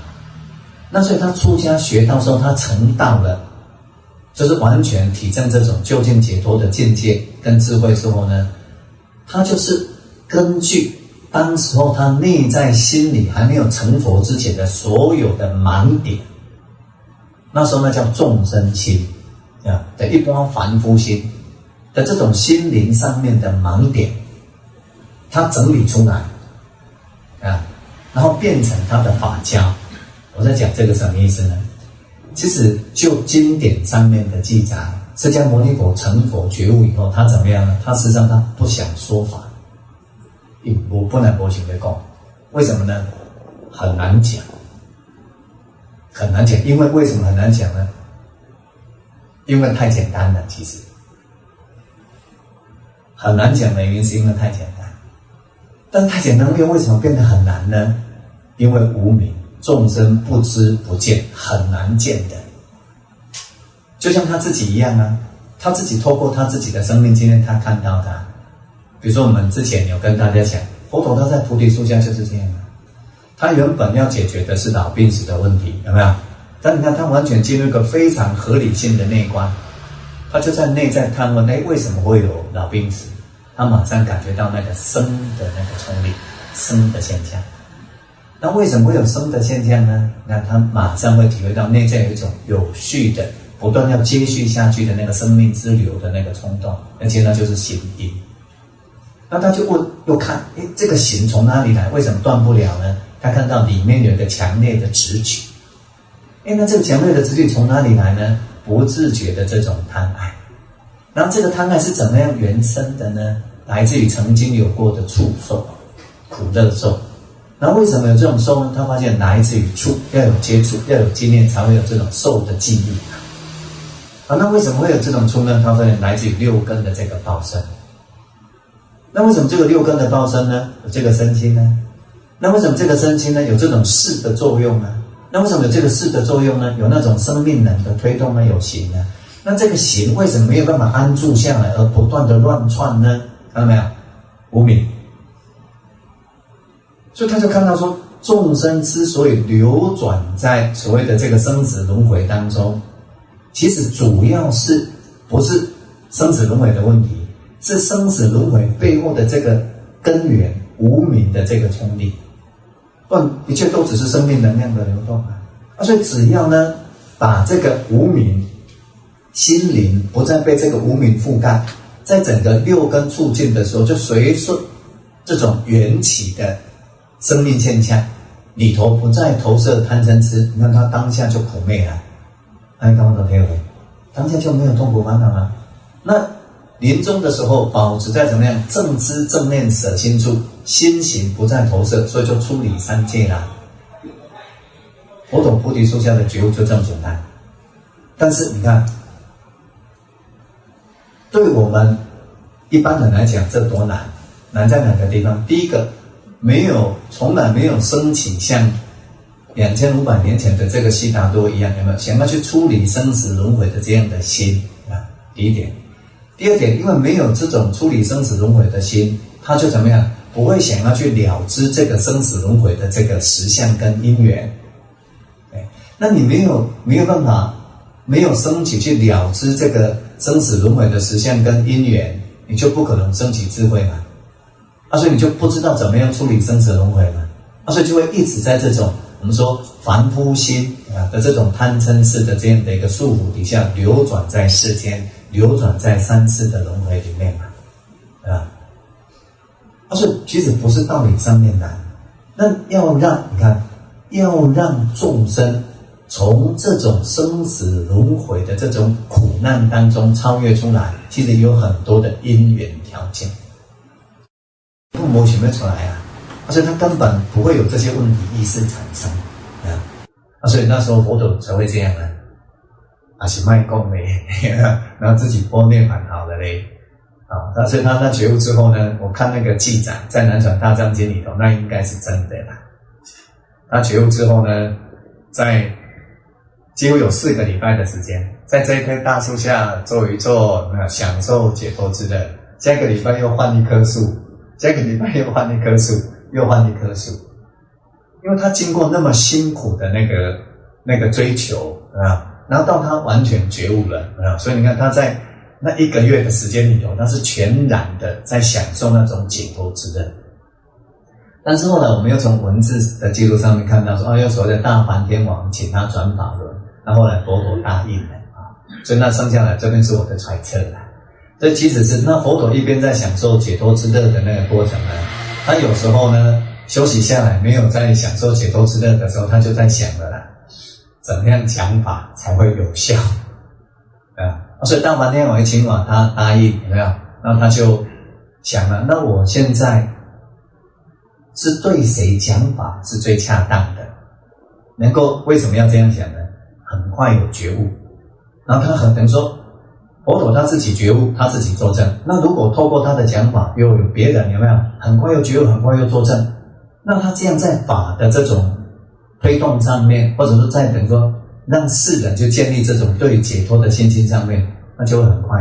那所以他出家学道之后，他成道了，就是完全体证这种究竟解脱的境界跟智慧之后呢，他就是根据当时候他内在心里还没有成佛之前的所有的盲点，那时候那叫众生心的一般凡夫心的这种心灵上面的盲点，他整理出来然后变成他的法教。我在讲这个什么意思呢？其实就经典上面的记载，释迦牟尼佛成佛觉悟以后，他怎么样呢？他实际上他不想说法，我不能博行的讲，为什么呢？很难讲，很难讲。因为为什么很难讲呢？因为太简单了，其实很难讲的原因是因为太简单。但太简单又为什么变得很难呢？因为无明，众生不知不见，很难见的。就像他自己一样啊，他自己透过他自己的生命经验，他看到他。比如说我们之前有跟大家讲，佛陀他在菩提树下就是这样啊。他原本要解决的是老病死的问题，有没有？但你看他完全进入一个非常合理性的内观，他就在内在探问，为什么会有老病死？他马上感觉到那个生的那个冲力，生的现象。那为什么会有生的现象呢？那他马上会体会到内在有一种有序的不断要接续下去的那个生命之流的那个冲动，而且那就是行因。那他就又看，这个行从哪里来？为什么断不了呢？他看到里面有一个强烈的执取，那这个强烈的执取从哪里来呢？不自觉的这种贪爱。然后这个贪爱是怎么样原生的呢？来自于曾经有过的触受、苦乐受。然后为什么有这种受呢？他发现来自于触，要有接触，要有经验，才会有这种受的记忆。那为什么会有这种触呢？他发现来自于六根的这个报身。那为什么这个六根的报身呢？有这个身心呢？那为什么这个身心呢？有这种识的作用呢？那为什么有这个识的作用呢？有那种生命能的推动呢？有形呢？那这个形为什么没有办法安住下来，而不断的乱窜呢？看到没有？无明。所以他就看到说，众生之所以流转在所谓的这个生死轮回当中，其实主要是不是生死轮回的问题，是生死轮回背后的这个根源无明的这个冲力，不然一切都只是生命能量的流动啊。所以只要呢，把这个无明心灵不再被这个无明覆盖，在整个六根促进的时候，就随顺这种缘起的生命现象里头，不再投射贪嗔痴，你看他当下就苦灭了，刚刚的配合，当下就没有痛苦烦恼了。那临终的时候，保持在怎么样正知正念舍心处，心行不再投射，所以就出离三界啦。佛陀菩提树下的觉悟就这么简单。但是你看，对我们一般人来讲，这多难？难在哪个地方？第一个，从来没有升起像2500年前的这个悉达多一样，有没有想要去处理生死轮回的这样的心啊？第一点。第二点，因为没有这种处理生死轮回的心，他就怎么样？不会想要去了知这个生死轮回的这个实相跟因缘。那你没有办法，没有升起去了知这个生死轮回的实相跟因缘，你就不可能升起智慧嘛。所以你就不知道怎么样处理生死轮回嘛。所以就会一直在这种我们说凡夫心的这种贪嗔痴的这样的一个束缚底下流转在世间，流转在三世的轮回里面嘛，所以其实不是道理上面难，那要让众生从这种生死轮回的这种苦难当中超越出来，其实有很多的因缘条件。父母想不出来啊，所以他根本不会有这些问题意识产生所以那时候佛陀才会这样是卖供嘞，然后自己波念蛮好的嘞所以他那觉悟之后呢，我看那个记载在南传大藏经里头，那应该是真的啦。他觉悟之后呢，在几乎有4个礼拜的时间，在这一棵大树下坐一坐，享受解脱之乐。下一个礼拜又换一棵树，下一个礼拜又换一棵树，又换一棵树，因为他经过那么辛苦的那个追求然后到他完全觉悟了所以你看他在那1个月的时间里头，他是全然的在享受那种解脱之乐。但是后来我们又从文字的记录上面看到说，有所谓的大梵天王请他转法轮，那后来佛陀答应了所以那剩下来这边是我的揣测了。所以其实是那佛陀一边在享受解脱之乐的那个过程呢，他有时候呢休息下来没有在享受解脱之乐的时候，他就在想了怎么样讲法才会有效所以大梵天王一请法，他答应，有没有？然后他就想了，那我现在是对谁讲法是最恰当的？能够为什么要这样想呢？很快有觉悟，然后他等于说佛陀他自己觉悟，他自己作证。那如果透过他的讲法，又有别人有没有很快又觉悟，很快又作证？那他这样在法的这种推动上面，或者说在等于说让世人就建立这种对解脱的信心上面，那就会很快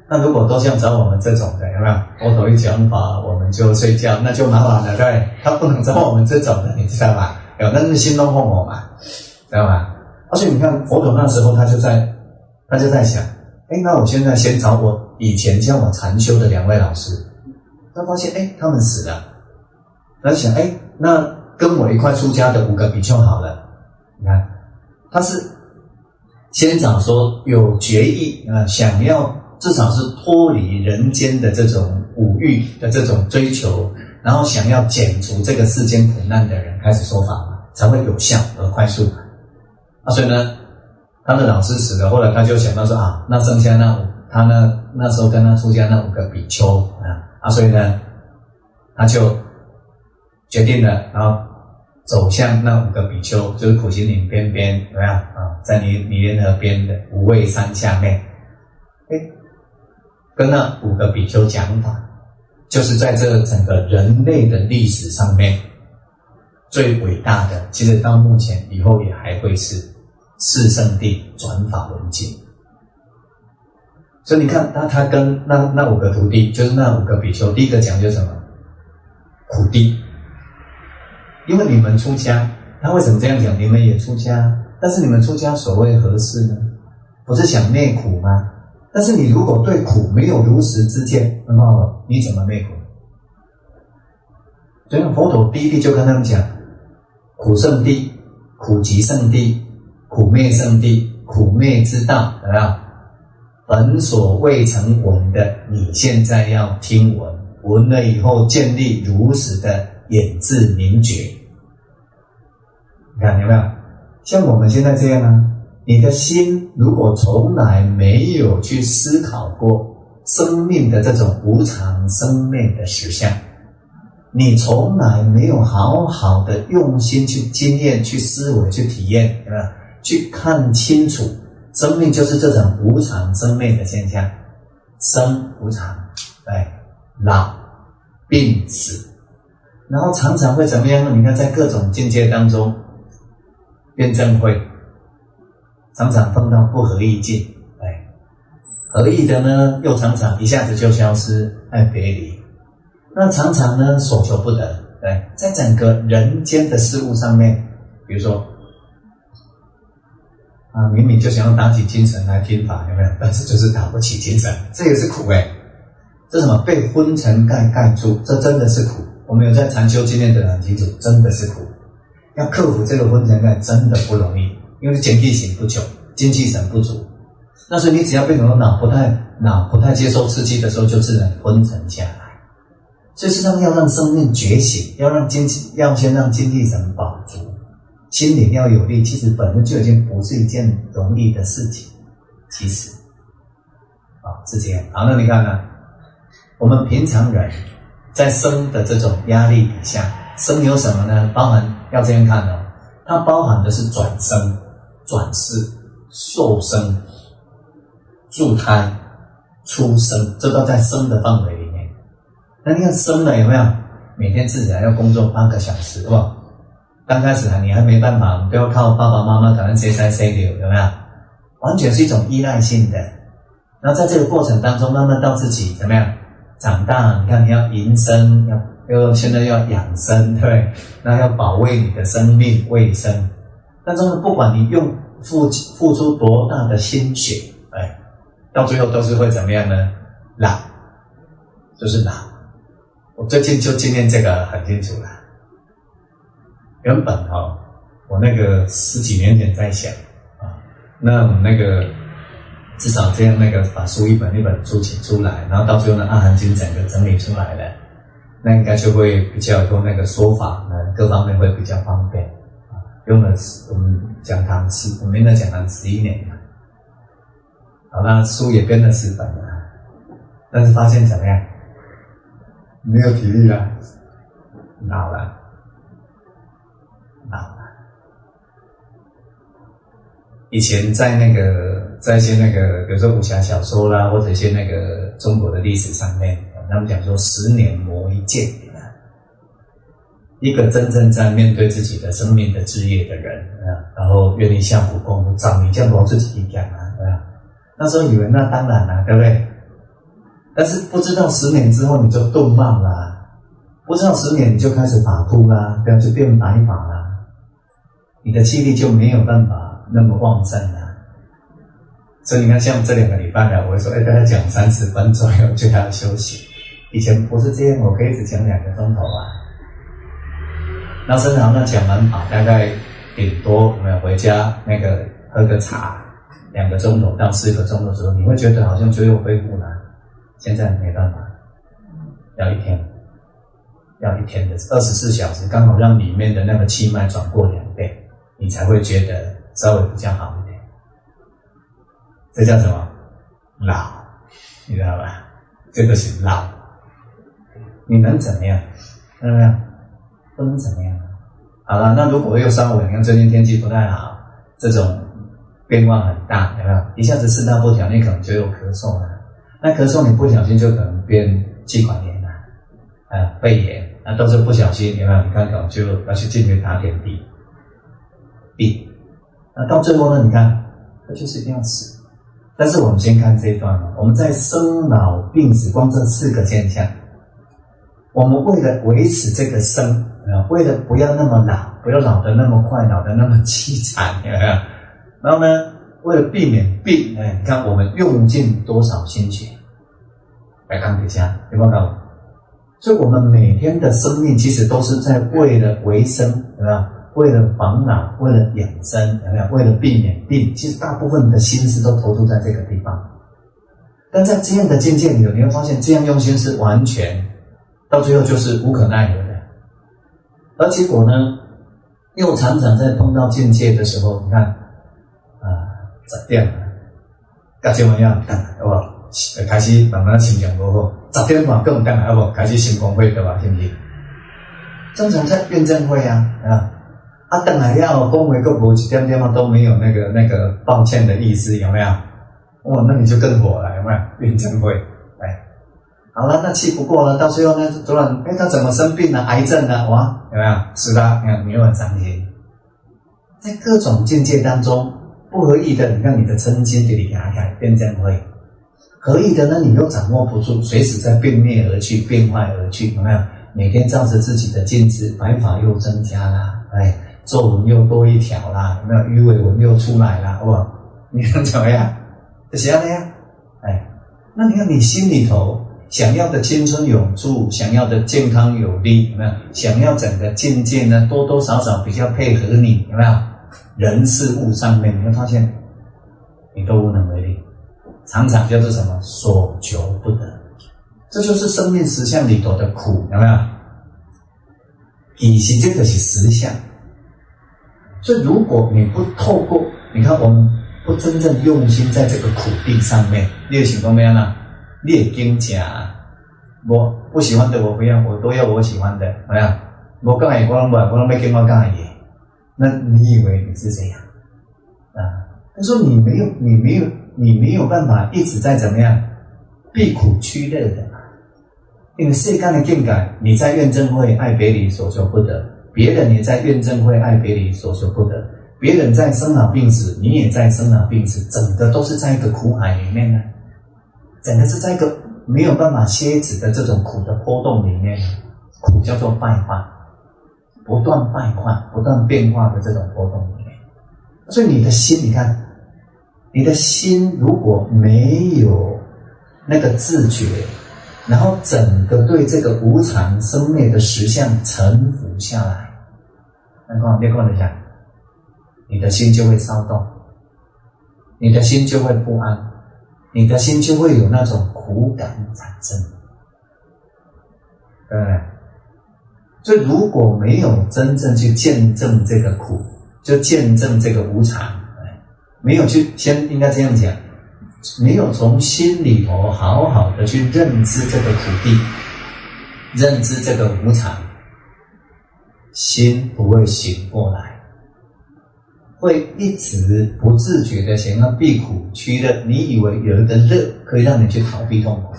那如果都像找我们这种的，有没有？佛陀一讲法，我们就睡觉，那就麻烦了，对？他不能找我们这种的，你知道吗？那是心动后我嘛，知道吗？所以你看佛陀那时候他就在想，那我现在先找我以前教我禅修的2位老师，他发现他们死了，他就想那跟我一块出家的5个比丘好了。你看他是先找说有决意想要至少是脱离人间的这种五欲的这种追求，然后想要减除这个世间苦难的人开始说法嘛，才会有效而快速所以呢他的老师死了，后来他就想到说那剩下他那时候跟他出家那5个比丘所以呢他就决定了，然后走向那5个比丘，就是苦行岭边边，有没有啊？在尼连河边的无畏山下面，跟那5个比丘讲法，就是在这整个人类的历史上面最伟大的，其实到目前以后也还会是四圣谛转法轮经。所以你看他跟那5个徒弟，就是那5个比丘，第一个讲就是什么？苦谛。因为你们出家，他为什么这样讲？你们也出家，但是你们出家所谓何事呢？不是想灭苦吗？但是你如果对苦没有如实知见，那么你怎么灭苦？所以佛陀第一地就跟他们讲：苦圣谛、苦集圣谛、苦灭圣谛、苦灭之道，有没有？本所未曾闻的，你现在要听闻，闻了以后建立如实的眼智明觉。你看有没有？像我们现在这样啊，你的心如果从来没有去思考过生命的这种无常生灭的实相，你从来没有好好的用心去经验、去思维、去体验，有没有？去看清楚生命就是这种无常生灭的现象，生无常，老病死，然后常常会怎么样呢？你看在各种境界当中，辩证会常常碰到不合意境，合意的呢又常常一下子就消失，别离。那常常呢所求不得，在整个人间的事物上面，比如说明明就想要打起精神来听法，有没有？但是就是打不起精神，这也是苦这什么？被昏尘盖住，这真的是苦。我们有在禅修经验的很清楚，真的是苦。要克服这个昏尘盖真的不容易，因为警惕性不久，精气神不足。那所以你只要变成脑不太接受刺激的时候，就自然昏沉下来。所以实际上要让生命觉醒，要先让精气神饱足，心灵要有力，其实本身就已经不是一件容易的事情。其实是这样。好，那你看呢？我们平常人在生的这种压力底下，生有什么呢？包含要这样看它包含的是转生、转世、受生、助胎、出生，这都在生的范围里面。那你看生了有没有？每天自然要工作8个小时，是吧？刚开始你还没办法，你都要靠爸爸妈妈可能塞流，有没有？完全是一种依赖性的。然后在这个过程当中，慢慢到自己怎么样长大？你看你要营生，现在要养生，对，那要保卫你的生命卫生。但是不管你用付出多大的心血，到最后都是会怎么样呢？老，就是老。我最近就经验这个很清楚了。原本我那个10几年前在想那我们那个至少这样那个把书一本一本出来，然后到最后呢，《阿含经》整个整理出来了，那应该就会比较有那个说法呢，各方面会比较方便。用了我们讲堂我们那讲堂11年了，好，那书也编了10本了，但是发现怎么样？没有体力了，老了。以前在一些比如说武侠小说啦，或者一些中国的历史上面，他们讲说10年磨一剑。一个真正在面对自己的生命的志业的人然后愿意下苦功，找你这样我自己一讲那时候以为那当然啦，对不对？但是不知道10年之后你就顿慢啦，不知道10年你就开始法枯啦，不要就变白发啦，你的气力就没有办法那么旺盛啦。所以你看，像这2个礼拜我会说，大概讲30分左右就要休息。以前不是这样，我可以一直讲2个钟头那甚至好像讲完法，大概顶多我们回家喝个茶，2个钟头到4个钟头之后，你会觉得好像就又恢复了。现在没办法，要一天的24小时，刚好让里面的那个气脉转过2倍，你才会觉得稍微比较好一点。这叫什么？老，你知道吧？这个是老。你能怎么样？不能怎么样。好了，那如果又稍微，你看最近天气不太好，这种变化很大，有没有？一下子四大不调，你可能就有咳嗽了。那咳嗽你不小心就可能变气管炎了，肺炎，那都是不小心，有没有？你看可能就要去进去打点滴，病。那到最后呢，你看，它就是一定要死。但是我们先看这一段，我们在生老病死光这4个现象，我们为了维持这个生，为了不要那么老，不要老得那么快，老得那么凄惨，有没有？然后呢，为了避免病，你看我们用尽多少心血来钢铁下，有没有看到？所以我们每天的生命其实都是在为了维生，有没有？为了防老，为了养生，有没有？为了避免病，其实大部分的心思都投注在这个地方。但在这样的境界里，你会发现这样用心是完全到最后就是无可奈何的。而结果呢，又常常在碰到境界的时候，你看10点了，到这么样等好不好？开始慢慢心情不好，10点半更等好不好？开始心公会对吧？是不是？正常在辩证会等来了讲话个无一点点都没有那个抱歉的意思，有没有？那你就更火了，有没有？辩证会，好了，那气不过了，到最后呢，突然他怎么生病了？癌症了，哇，有没有？是的，你又很伤心。在各种境界当中，不合意的，你看你的嗔心给你给他改辩证会；合意的呢，你又掌握不住，随时在变灭而去，变坏而去，有没有？每天照着自己的镜子，白发又增加啦，皱纹又多一条啦，有没有？鱼尾纹又出来啦，好不好？你看怎么样？就是这样。那你看你心里头想要的青春永驻，想要的健康有力，有没有？想要整个境界呢，多多少少比较配合你，有没有？人事物上面，你会发现你都无能为力，常常叫做什么？所求不得。这就是生命实相里头的苦，有没有？其实这个是实相。所以如果你不透过，你看我们不真正用心在这个苦地上面，你的想讲咩啊？你会惊假，我不喜欢的我不要，我都要我喜欢的，怎么样？我讲的我拢不，我拢要跟我讲的嘢。那你以为你是这样他说你没有办法一直在怎么样避苦趋乐的，因为世间的境界，你在怨憎会爱别离所求不得，别人也在怨憎会爱别离所求不得，别人在生老病死，你也在生老病死，整个都是在一个苦海里面呢，整个是在一个没有办法歇止的这种苦的波动里面，苦叫做败坏，不断败坏、不断变化的这种波动里面。所以你的心，你看，你的心如果没有那个自觉，然后整个对这个无常生灭的实相臣服下来，那别跟我讲，你的心就会骚动，你的心就会不安，你的心就会有那种苦感产生，对不对？所以如果没有真正去见证这个苦，就见证这个无常，没有去先应该这样讲，没有从心里头好好的去认知这个苦地，认知这个无常，心不会醒过来，会一直不自觉的想要避苦趋乐。你以为有一个乐可以让你去逃避痛苦，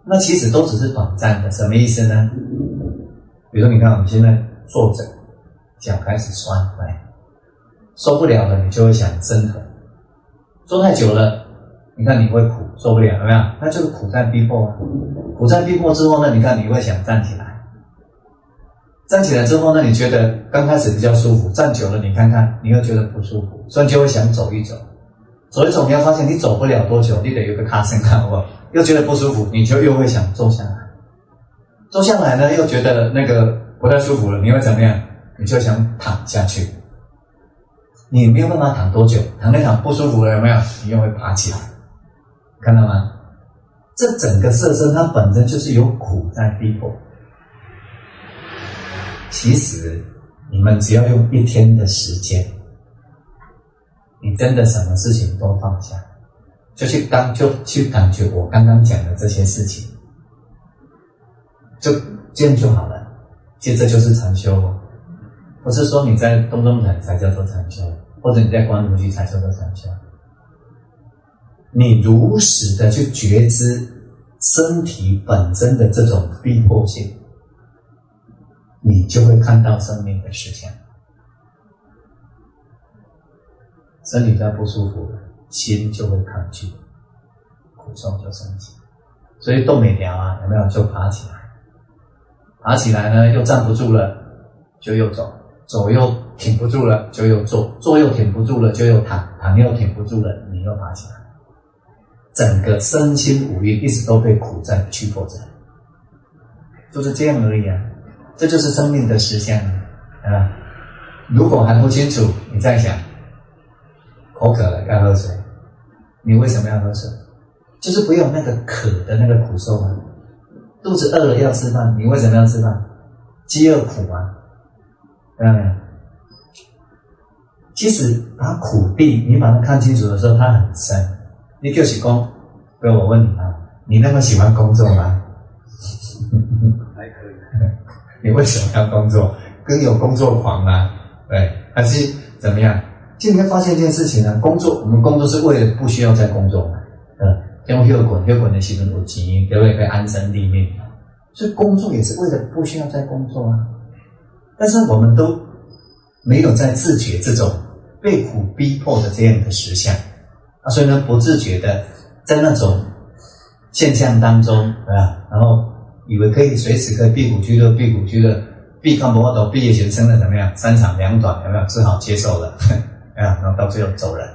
那其实都只是短暂的。什么意思呢？比如说你看我们现在坐着，脚开始酸，受不了了，你就会想挣腿。坐太久了，你看你会苦，受不了，有没有？那就是苦在逼迫，苦在逼迫之后呢，你看你会想站起来，站起来之后呢，你觉得刚开始比较舒服，站久了你看看，你又觉得不舒服，所以你就会想走一走，走一走，你要发现你走不了多久，你得有个卡声看好不好？又觉得不舒服，你就又会想坐下来，坐下来呢，又觉得那个不太舒服了，你会怎么样？你就想躺下去。你没有办法躺多久，躺一躺不舒服了，有没有？你又会爬起来，看到吗？这整个色身它本身就是有苦在逼迫。其实你们只要用1天的时间，你真的什么事情都放下，就去感觉我刚刚讲的这些事情，就这样就好了。其实这就是禅修哦，不是说你在东东禅才叫做禅修，或者你在观无居才叫做禅修。你如实的去觉知身体本身的这种逼迫性，你就会看到生命的实相。身体在不舒服了，心就会抗拒，苦受就升起。所以动没了啊，有没有就爬起来？爬起来呢，又站不住了，就又走；走又挺不住了，就又坐；坐又挺不住了，就又躺；躺又挺不住了，你又爬起来。整个身心五蕴一直都被苦在驱迫着，就是这样而已啊！这就是生命的实相啊！如果还不清楚，你再想，口渴了要喝水，你为什么要喝水？就是不有那个渴的那个苦受吗？肚子饿了要吃饭，你为什么要吃饭？饥饿苦啊，其实把苦地你把它看清楚的时候，它很深。你就是说，比如我问你啊，你那么喜欢工作吗？还可以。你为什么要工作？跟有工作狂吗？对，还是怎么样？就你会发现一件事情啊，我们工作是为了不需要再工作嘛，用血滚的时候有钱，就会被安身立命，所以工作也是为了不需要再工作啊。但是我们都没有在自觉这种被苦逼迫的这样的实相啊，所以呢，不自觉的在那种现象当中然后以为可以随时可以避苦居乐，避看不到毕业学生的怎么样，三长两短，有没有？只好接受了然后到最后走人。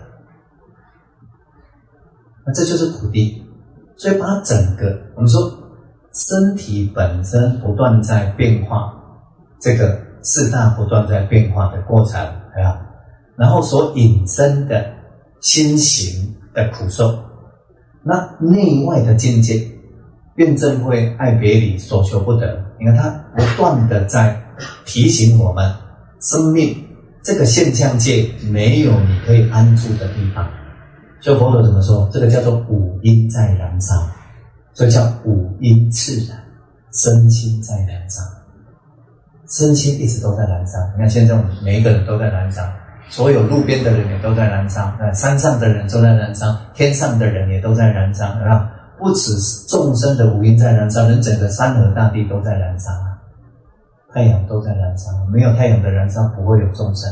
那这就是苦地，所以把整个我们说身体本身不断在变化，这个四大不断在变化的过程然后所引申的心行的苦受，那内外的境界，辩证会、爱别离、所求不得，你看它不断的在提醒我们，生命这个现象界没有你可以安住的地方。所以佛陀怎么说？这个叫做五阴在燃烧，所以叫五阴炽燃，身心在燃烧，身心一直都在燃烧。你看现在我们每一个人都在燃烧，所有路边的人也都在燃烧，山上的人都在燃烧，天上的人也都在燃烧，不止众生的五阴在燃烧，连整个山河大地都在燃烧啊！太阳都在燃烧，没有太阳的燃烧，不会有众生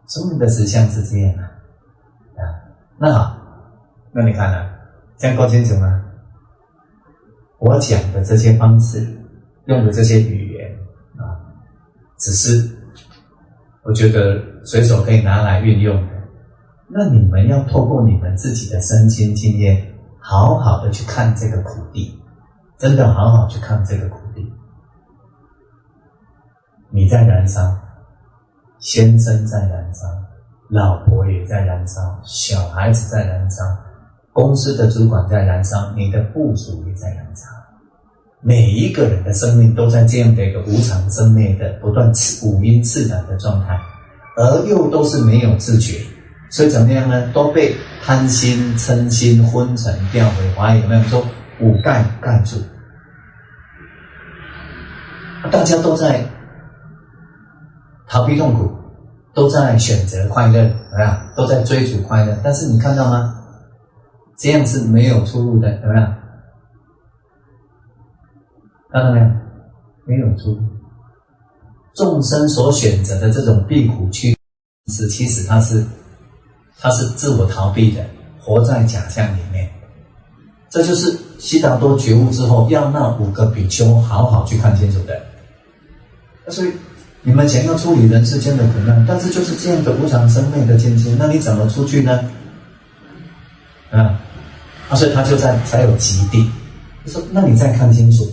生命的实相是这样那好，那你看这样够清楚吗？我讲的这些方式，用的这些语言只是我觉得随手可以拿来运用的。那你们要透过你们自己的身心经验，好好的去看这个苦地，真的好好去看这个苦地。你在燃烧，先生在燃烧，老婆也在燃烧，小孩子在燃烧，公司的主管在燃烧，你的部属也在燃烧。每一个人的生命都在这样的一个无常生灭的不断五阴炽燃的状态，而又都是没有自觉，所以怎么样呢？都被贪心、嗔心、昏沉、掉回怀疑，有没有说五盖盖住？大家都在逃避痛苦，都在选择快乐，都在追逐快乐，但是你看到吗？这样是没有出路的，有没有？看到没有？没有出路。众生所选择的这种避苦趋势，其实它是自我逃避的，活在假象里面。这就是悉达多觉悟之后，要那5个比丘好好去看清楚的。所以你们想要处理人世间的苦难，但是就是这样的无常生灭的境界，那你怎么出去呢？所以他就才有极地。他说：“那你再看清楚。”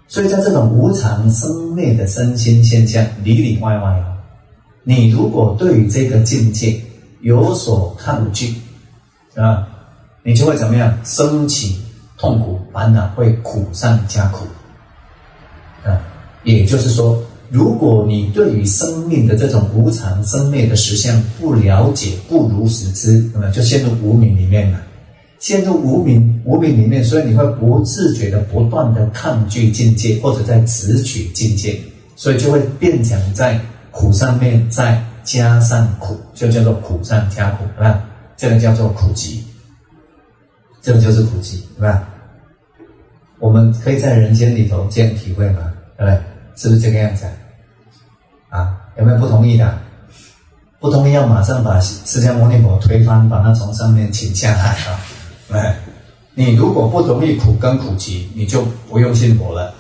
所以在这种无常生灭的身心现象里里外外你如果对于这个境界有所抗拒你就会怎么样？升起痛苦烦恼，会苦上加苦也就是说，如果你对于生命的这种无常生灭的实相不了解、不如实知，就陷入无明里面了。陷入无明里面，所以你会不自觉的不断的抗拒境界，或者在执取境界，所以就会变成在苦上面再加上苦，就叫做苦上加苦，对吧？这个叫做苦集，这个就是苦集，对吧？我们可以在人间里头这样体会吗？对不对？是不是这个样子啊？有没有不同意的？不同意要马上把释迦牟尼佛推翻，把它从上面请下来啊！你如果不同意苦跟苦集，你就不用信佛了。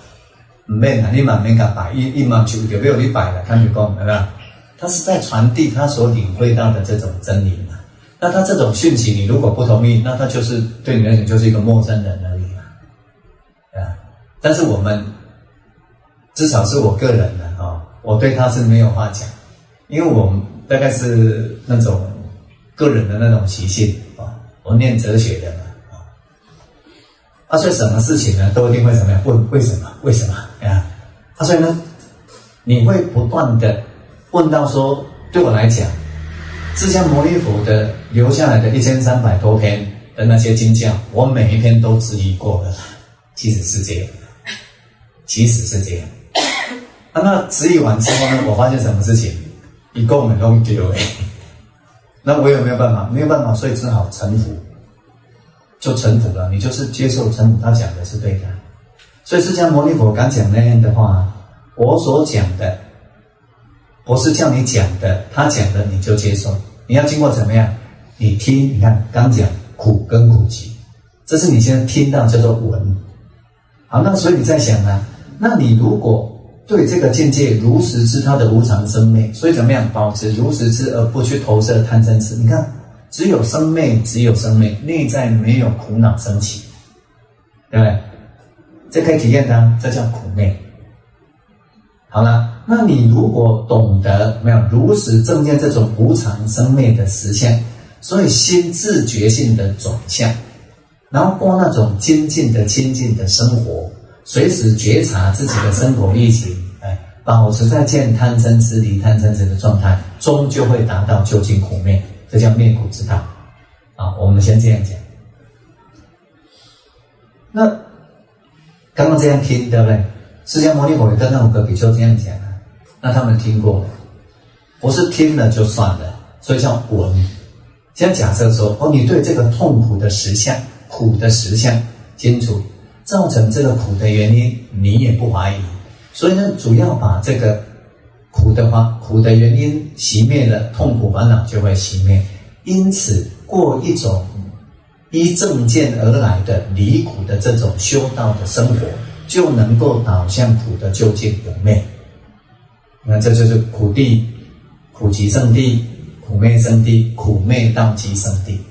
唔免啊，你慢慢给摆，一慢就没有你摆了，看就讲，对吧？他是在传递他所领会到的这种真理嘛。那他这种讯息，你如果不同意，那他就是对你来讲就是一个陌生人而已嘛。啊，但是我们至少是我个人的啊，我对他是没有话讲，因为我们大概是那种个人的那种习性啊，我念哲学的嘛。所以什么事情呢，都一定会怎么样？问为什么？为什么？所以呢，你会不断的问到说，对我来讲，释迦牟尼佛的留下来的1300多篇的那些经教，我每一篇都质疑过了。其实是这样，其实是这样。那质疑完之后呢，我发现什么事情？一共很弄丢那我有没有办法？没有办法，所以只好臣服。就臣服了，你就是接受臣服，他讲的是对的。所以释迦牟尼佛刚讲那样的话，我所讲的不是叫你讲的，他讲的你就接受。你要经过怎么样？你听，你看刚讲苦跟苦集，这是你现在听到叫做闻。好，那所以你在想呢？那你如果对这个境界如实知它的无常生灭，所以怎么样保持如实知而不去投射贪嗔痴？你看。只有生灭，只有生灭，内在没有苦恼升起，对不对？这可以体验的，这叫苦灭。好了，那你如果懂得没有如实正见这种无常生灭的实相，所以心自觉性的转向，然后过那种精进的清净的生活，随时觉察自己的生活力行，保持在见贪嗔痴离贪嗔痴的状态，终究会达到究竟苦灭。这叫灭苦之道啊！我们先这样讲。那刚刚这样听，对不对？释迦牟尼佛也跟那5个比丘这样讲啊，那他们听过了，不是听了就算了，所以叫闻。现在假设说，你对这个痛苦的实相、苦的实相清楚，造成这个苦的原因，你也不怀疑，所以呢，主要把这个苦的原因熄灭了，痛苦烦恼就会熄灭。因此，过一种依正见而来的离苦的这种修道的生活，就能够导向苦的究竟不灭。那这就是苦地、苦集圣地、苦灭圣地、苦灭道集圣地。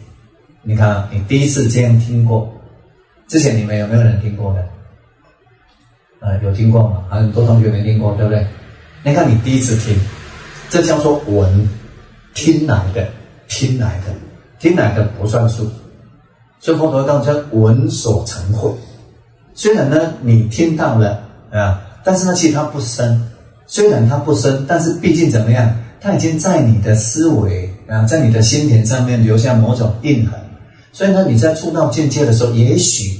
你看，你第一次这样听过，之前你们有没有人听过的？有听过吗？很多同学没听过，对不对？你看你第一次听，这叫做闻，听来的不算数。所以佛陀告诉他闻所成慧。虽然呢你听到了但是呢其实它不深。虽然它不深，但是毕竟怎么样，它已经在你的思维在你的心田上面留下某种印痕。所以呢你在触到境界的时候，也许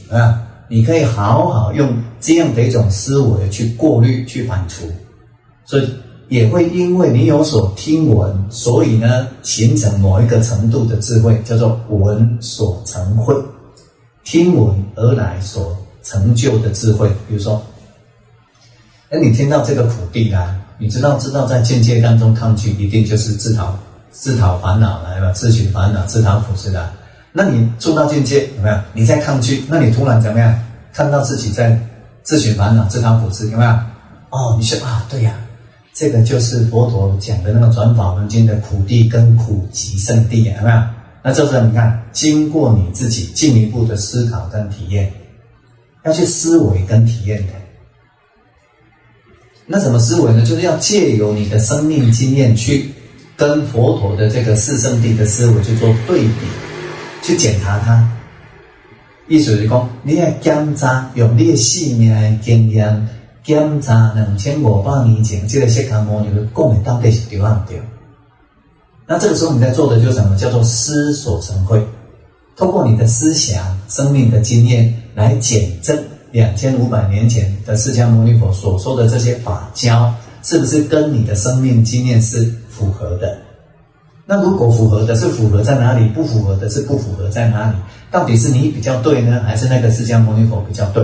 你可以好好用这样的一种思维去过滤、去反刍。所以也会因为你有所听闻，所以呢形成某一个程度的智慧，叫做闻所成慧。听闻而来所成就的智慧，比如说，你听到这个苦地啦，你知道在境界当中抗拒，一定就是自讨烦恼了，自寻烦恼、自讨苦吃的。那你触到境界有没有？你在抗拒，那你突然怎么样？看到自己在自寻烦恼、自讨苦吃，有没有？你说对呀。这个就是佛陀讲的那个转法轮经的苦地跟苦集圣地，有没有？那这时候你看，经过你自己进一步的思考跟体验，要去思维跟体验的。那怎么思维呢？就是要借由你的生命经验去跟佛陀的这个四圣地的思维去做对比，去检查它。意思就是说，你要检查用你的生命的经验。检查2500年前这个释迦牟尼佛讲的到底是对还是对？那这个时候你在做的就是什么？叫做思所成慧。透过你的思想、生命的经验来检证2500年前的释迦牟尼佛所说的这些法教，是不是跟你的生命经验是符合的？那如果符合的是符合在哪里？不符合的是不符合在哪里？到底是你比较对呢，还是那个释迦牟尼佛比较对？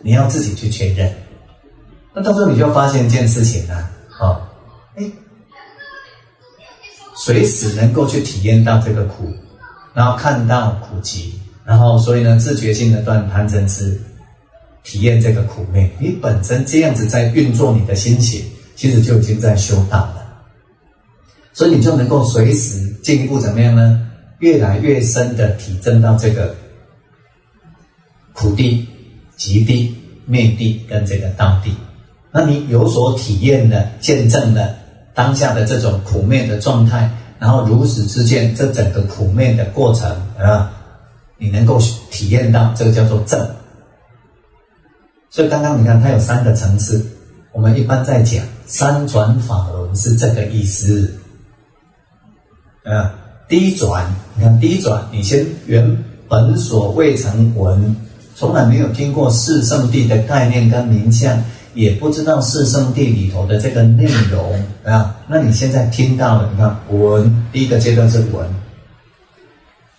你要自己去确认。那到时候你就发现一件事情啊，随时能够去体验到这个苦，然后看到苦集，然后所以呢，自觉性的断贪嗔痴，体验这个苦灭。你本身这样子在运作你的心行，其实就已经在修道了。所以你就能够随时进一步怎么样呢？越来越深的体证到这个苦地、集地、灭地跟这个道地。那你有所体验了、见证了当下的这种苦灭的状态，然后如实之见这整个苦灭的过程啊，你能够体验到，这个叫做证。所以刚刚你看它有3个层次，我们一般在讲三转法轮是这个意思。第一转，你看第一转，你先原本所未曾闻，从来没有听过四圣谛的概念跟名相，也不知道四圣谛里头的这个内容那你现在听到了，你看闻，第一个阶段是闻，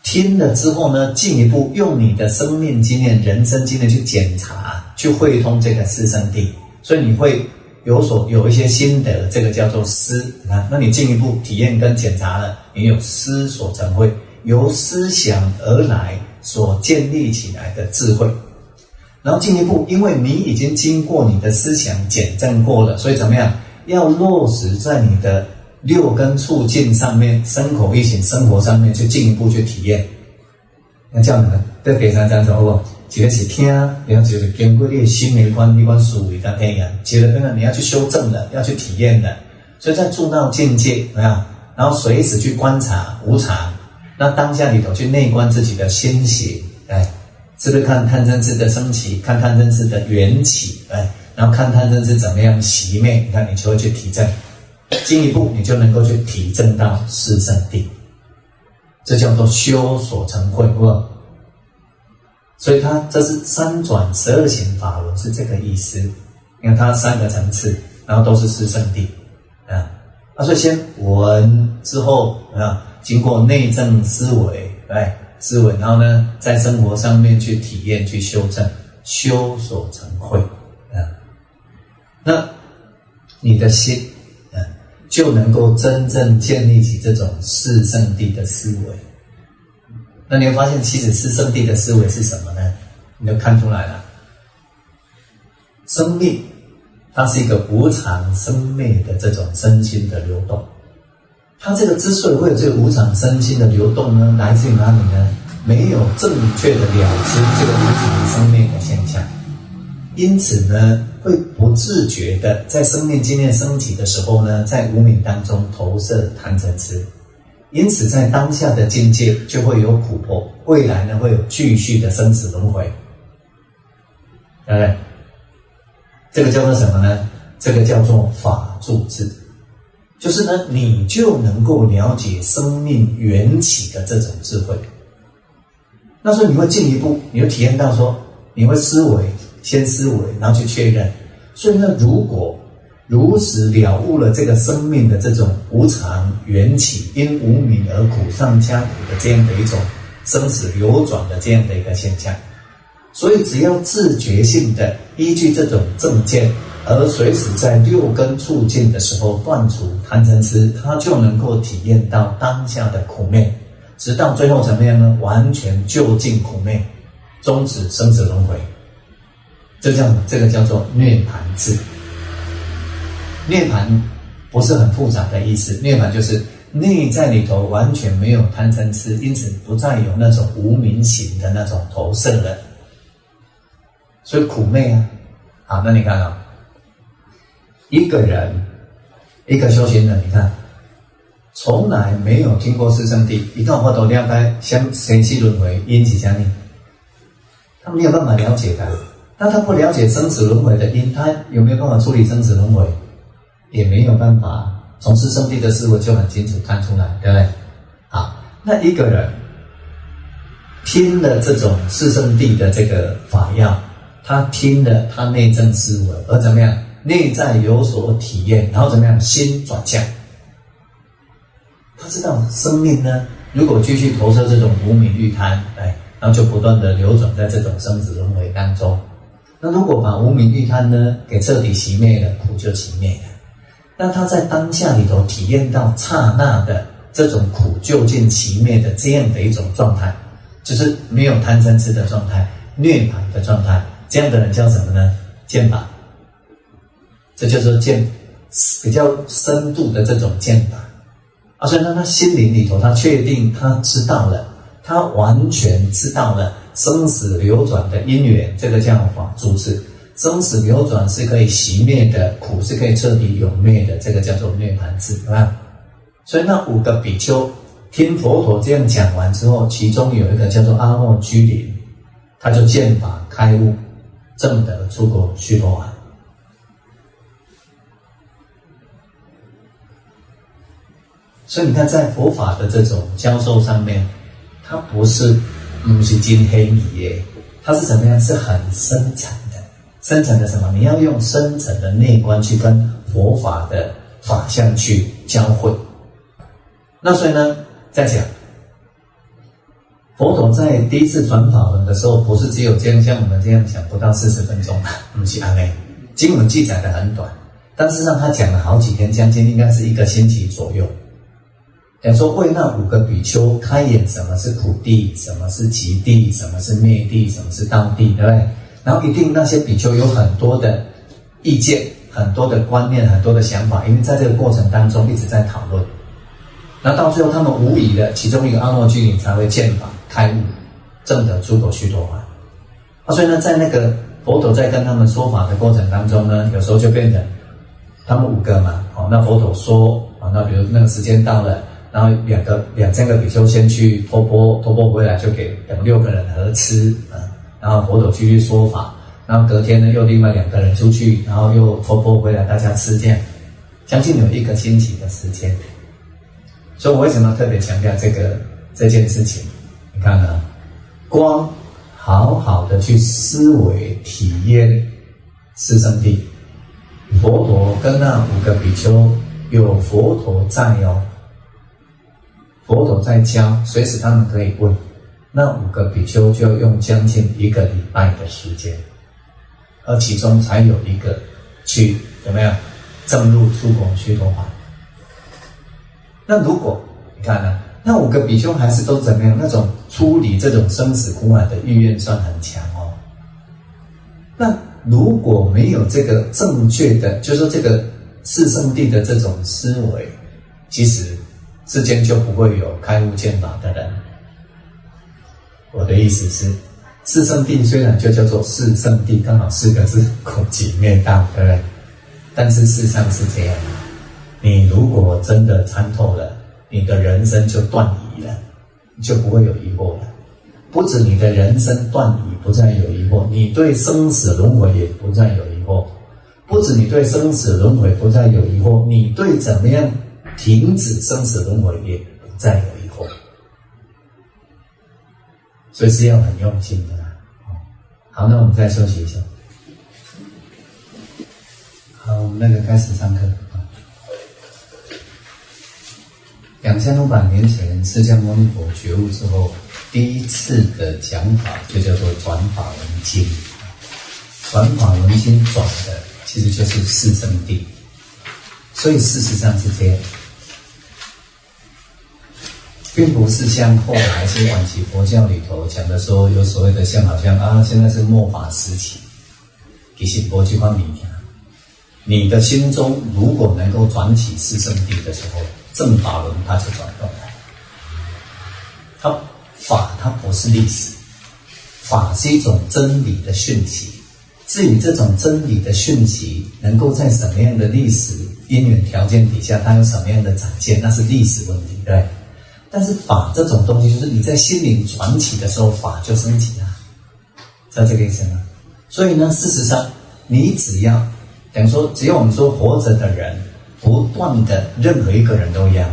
听了之后呢，进一步用你的生命经验、人生经验去检查，去汇通这个四圣谛，所以你会有一些心得，这个叫做思。那你进一步体验跟检查了，你有思所成慧，由思想而来所建立起来的智慧。然后进一步，因为你已经经过你的思想检证过了，所以怎么样？要落实在你的6根触境上面，身口意行生活上面，去进一步去体验。那这样子呢？这第三章说一个是听，然后就是经过你的心的观思维跟体验，接着呢你要去修正的，要去体验的。所以在住到境界然后随时去观察无常，那当下里头去内观自己的心行，是不是看贪嗔痴的升起，看贪嗔痴的缘起，然后看贪嗔痴怎么样熄灭，你看你就会去体证，进一步你就能够去体证到四圣谛，这叫做修所成慧，所以它这是3转12行法轮是这个意思。你看它3个层次，然后都是四圣谛所以先闻之后经过内证思维，然后呢在生活上面去体验去修正，修所成慧那你的心就能够真正建立起这种四圣谛的思维。那你会发现其实四圣谛的思维是什么呢？你就看出来了，生命它是一个无常生灭的这种身心的流动。它这个之所以会有这个无常身心的流动呢，来自于哪里呢？没有正确的了知这个无常生灭的现象，因此呢会不自觉的在生命经验升起的时候呢，在无明当中投射贪嗔痴，因此在当下的境界就会有苦迫，未来呢会有继续的生死轮回，对不对？这个叫做什么呢？这个叫做法住智，就是呢你就能够了解生命缘起的这种智慧。那时候你会进一步，你会体验到说，你会先思维，然后去确认。所以呢，如果如实了悟了这个生命的这种无常缘起，因无明而苦上加苦的这样的一种生死流转的这样的一个现象，所以只要自觉性的依据这种正见，而随时在6根触境的时候断除贪嗔痴，他就能够体验到当下的苦灭，直到最后怎么样呢？完全究竟苦灭，终止生死轮回。这个叫做涅槃智。涅槃不是很复杂的意思，涅槃就是内在里头完全没有贪嗔痴，因此不再有那种无明行的那种投射了，所以苦灭好，那你看一个人一个修行人，你看从来没有听过四圣谛，一旦我都了解生死轮回因是什么，他没有办法了解的。那他不了解生死轮回的因，他有没有办法处理生死轮回？也没有办法。从四圣谛的思维就很清楚看出来，对不对？好，那一个人听了这种四圣谛的这个法要，他听了，他内证思维，而怎么样？内在有所体验，然后怎么样？心转向。他知道生命呢，如果继续投射这种无明欲贪，然后就不断的流转在这种生死轮回当中。那如果把无明欲贪呢给彻底熄灭了，苦就熄灭了。那他在当下里头体验到刹那的这种苦究竟熄灭的这样的一种状态，就是没有贪嗔痴的状态，涅槃的状态，这样的人叫什么呢？见法。这就是比较深度的这种见法所以呢，他心灵里头，他确定他知道了，他完全知道了生死流转的因缘，这个叫法住智。生死流转是可以熄灭的，苦是可以彻底永灭的，这个叫做涅槃智，对吧？所以那5个比丘听佛陀这样讲完之后，其中有一个叫做阿耨居林，他就见法开悟，证得出果须陀洹。所以你看，在佛法的这种教授上面，它不是金黑米耶，它是怎么样？是很深层的。深层的什么？你要用深层的内观去跟佛法的法相去交汇。那所以呢，在讲佛陀在第一次传法轮的时候，不是只有这样像我们这样讲不到40分钟不是安内，经文记载的很短，但事实上他讲了好几天，将近应该是1个星期左右。讲说为那5个比丘开演什么是苦地，什么是极地，什么是灭地，什么是道地，对不对？然后一定那些比丘有很多的意见，很多的观念，很多的想法，因为在这个过程当中一直在讨论。那到最后他们无疑的，其中一个阿耨居林才会见法开悟，证得出果须陀洹。所以呢，在那个佛陀在跟他们说法的过程当中呢，有时候就变成他们5个嘛，那佛陀说那比如那个时间到了。然后2-3个比丘先去托钵回来，就给6个人合吃然后佛陀继续说法，然后隔天呢又另外2个人出去，然后又托钵回来大家吃，这样将近有1个星期的时间。所以我为什么特别强调这件事情？你看呢，光好好的去思维体验四圣谛，佛陀跟那5个比丘有佛陀在佛陀在教，随时他们可以问。那5个比丘就用将近1个礼拜的时间，而其中才有1个去怎么样证入出果须陀洹。那如果你看呢，那5个比丘还是都怎么样？那种处理这种生死苦海的意愿算很强那如果没有这个正确的，就是说这个四圣谛的这种思维，其实世间就不会有开悟见法的人。我的意思是，四圣谛虽然就叫做四圣谛，刚好4个字苦集灭道，对不对？但是事实上是这样你如果真的参透了，你的人生就断疑了，你就不会有疑惑了。不止你的人生断疑，不再有疑惑，你对生死轮回也不再有疑惑。不止你对生死轮回不再有疑惑，你对怎么样停止生死轮回也不再有疑惑。所以是要很用心的好，那我们再休息一下。好，我们开始上课。2500年前，释迦牟尼佛觉悟之后，第一次的讲法就叫做转法轮经。转法轮经转的其实就是四圣谛，所以事实上是这样，并不是像后来是晚期佛教里头讲的说有所谓的像好像现在是末法时期，其实没这方面讲。你的心中如果能够转起四圣谛的时候，正法轮它就转动了。它不是历史，法是一种真理的讯息。至于这种真理的讯息能够在什么样的历史因缘条件底下，它有什么样的展现，那是历史问题，对。但是法这种东西，就是你在心灵转起的时候，法就升起了，知道这个意思吗？所以呢，事实上，你只要等于说，只要我们说活着的人，不断的任何一个人都一样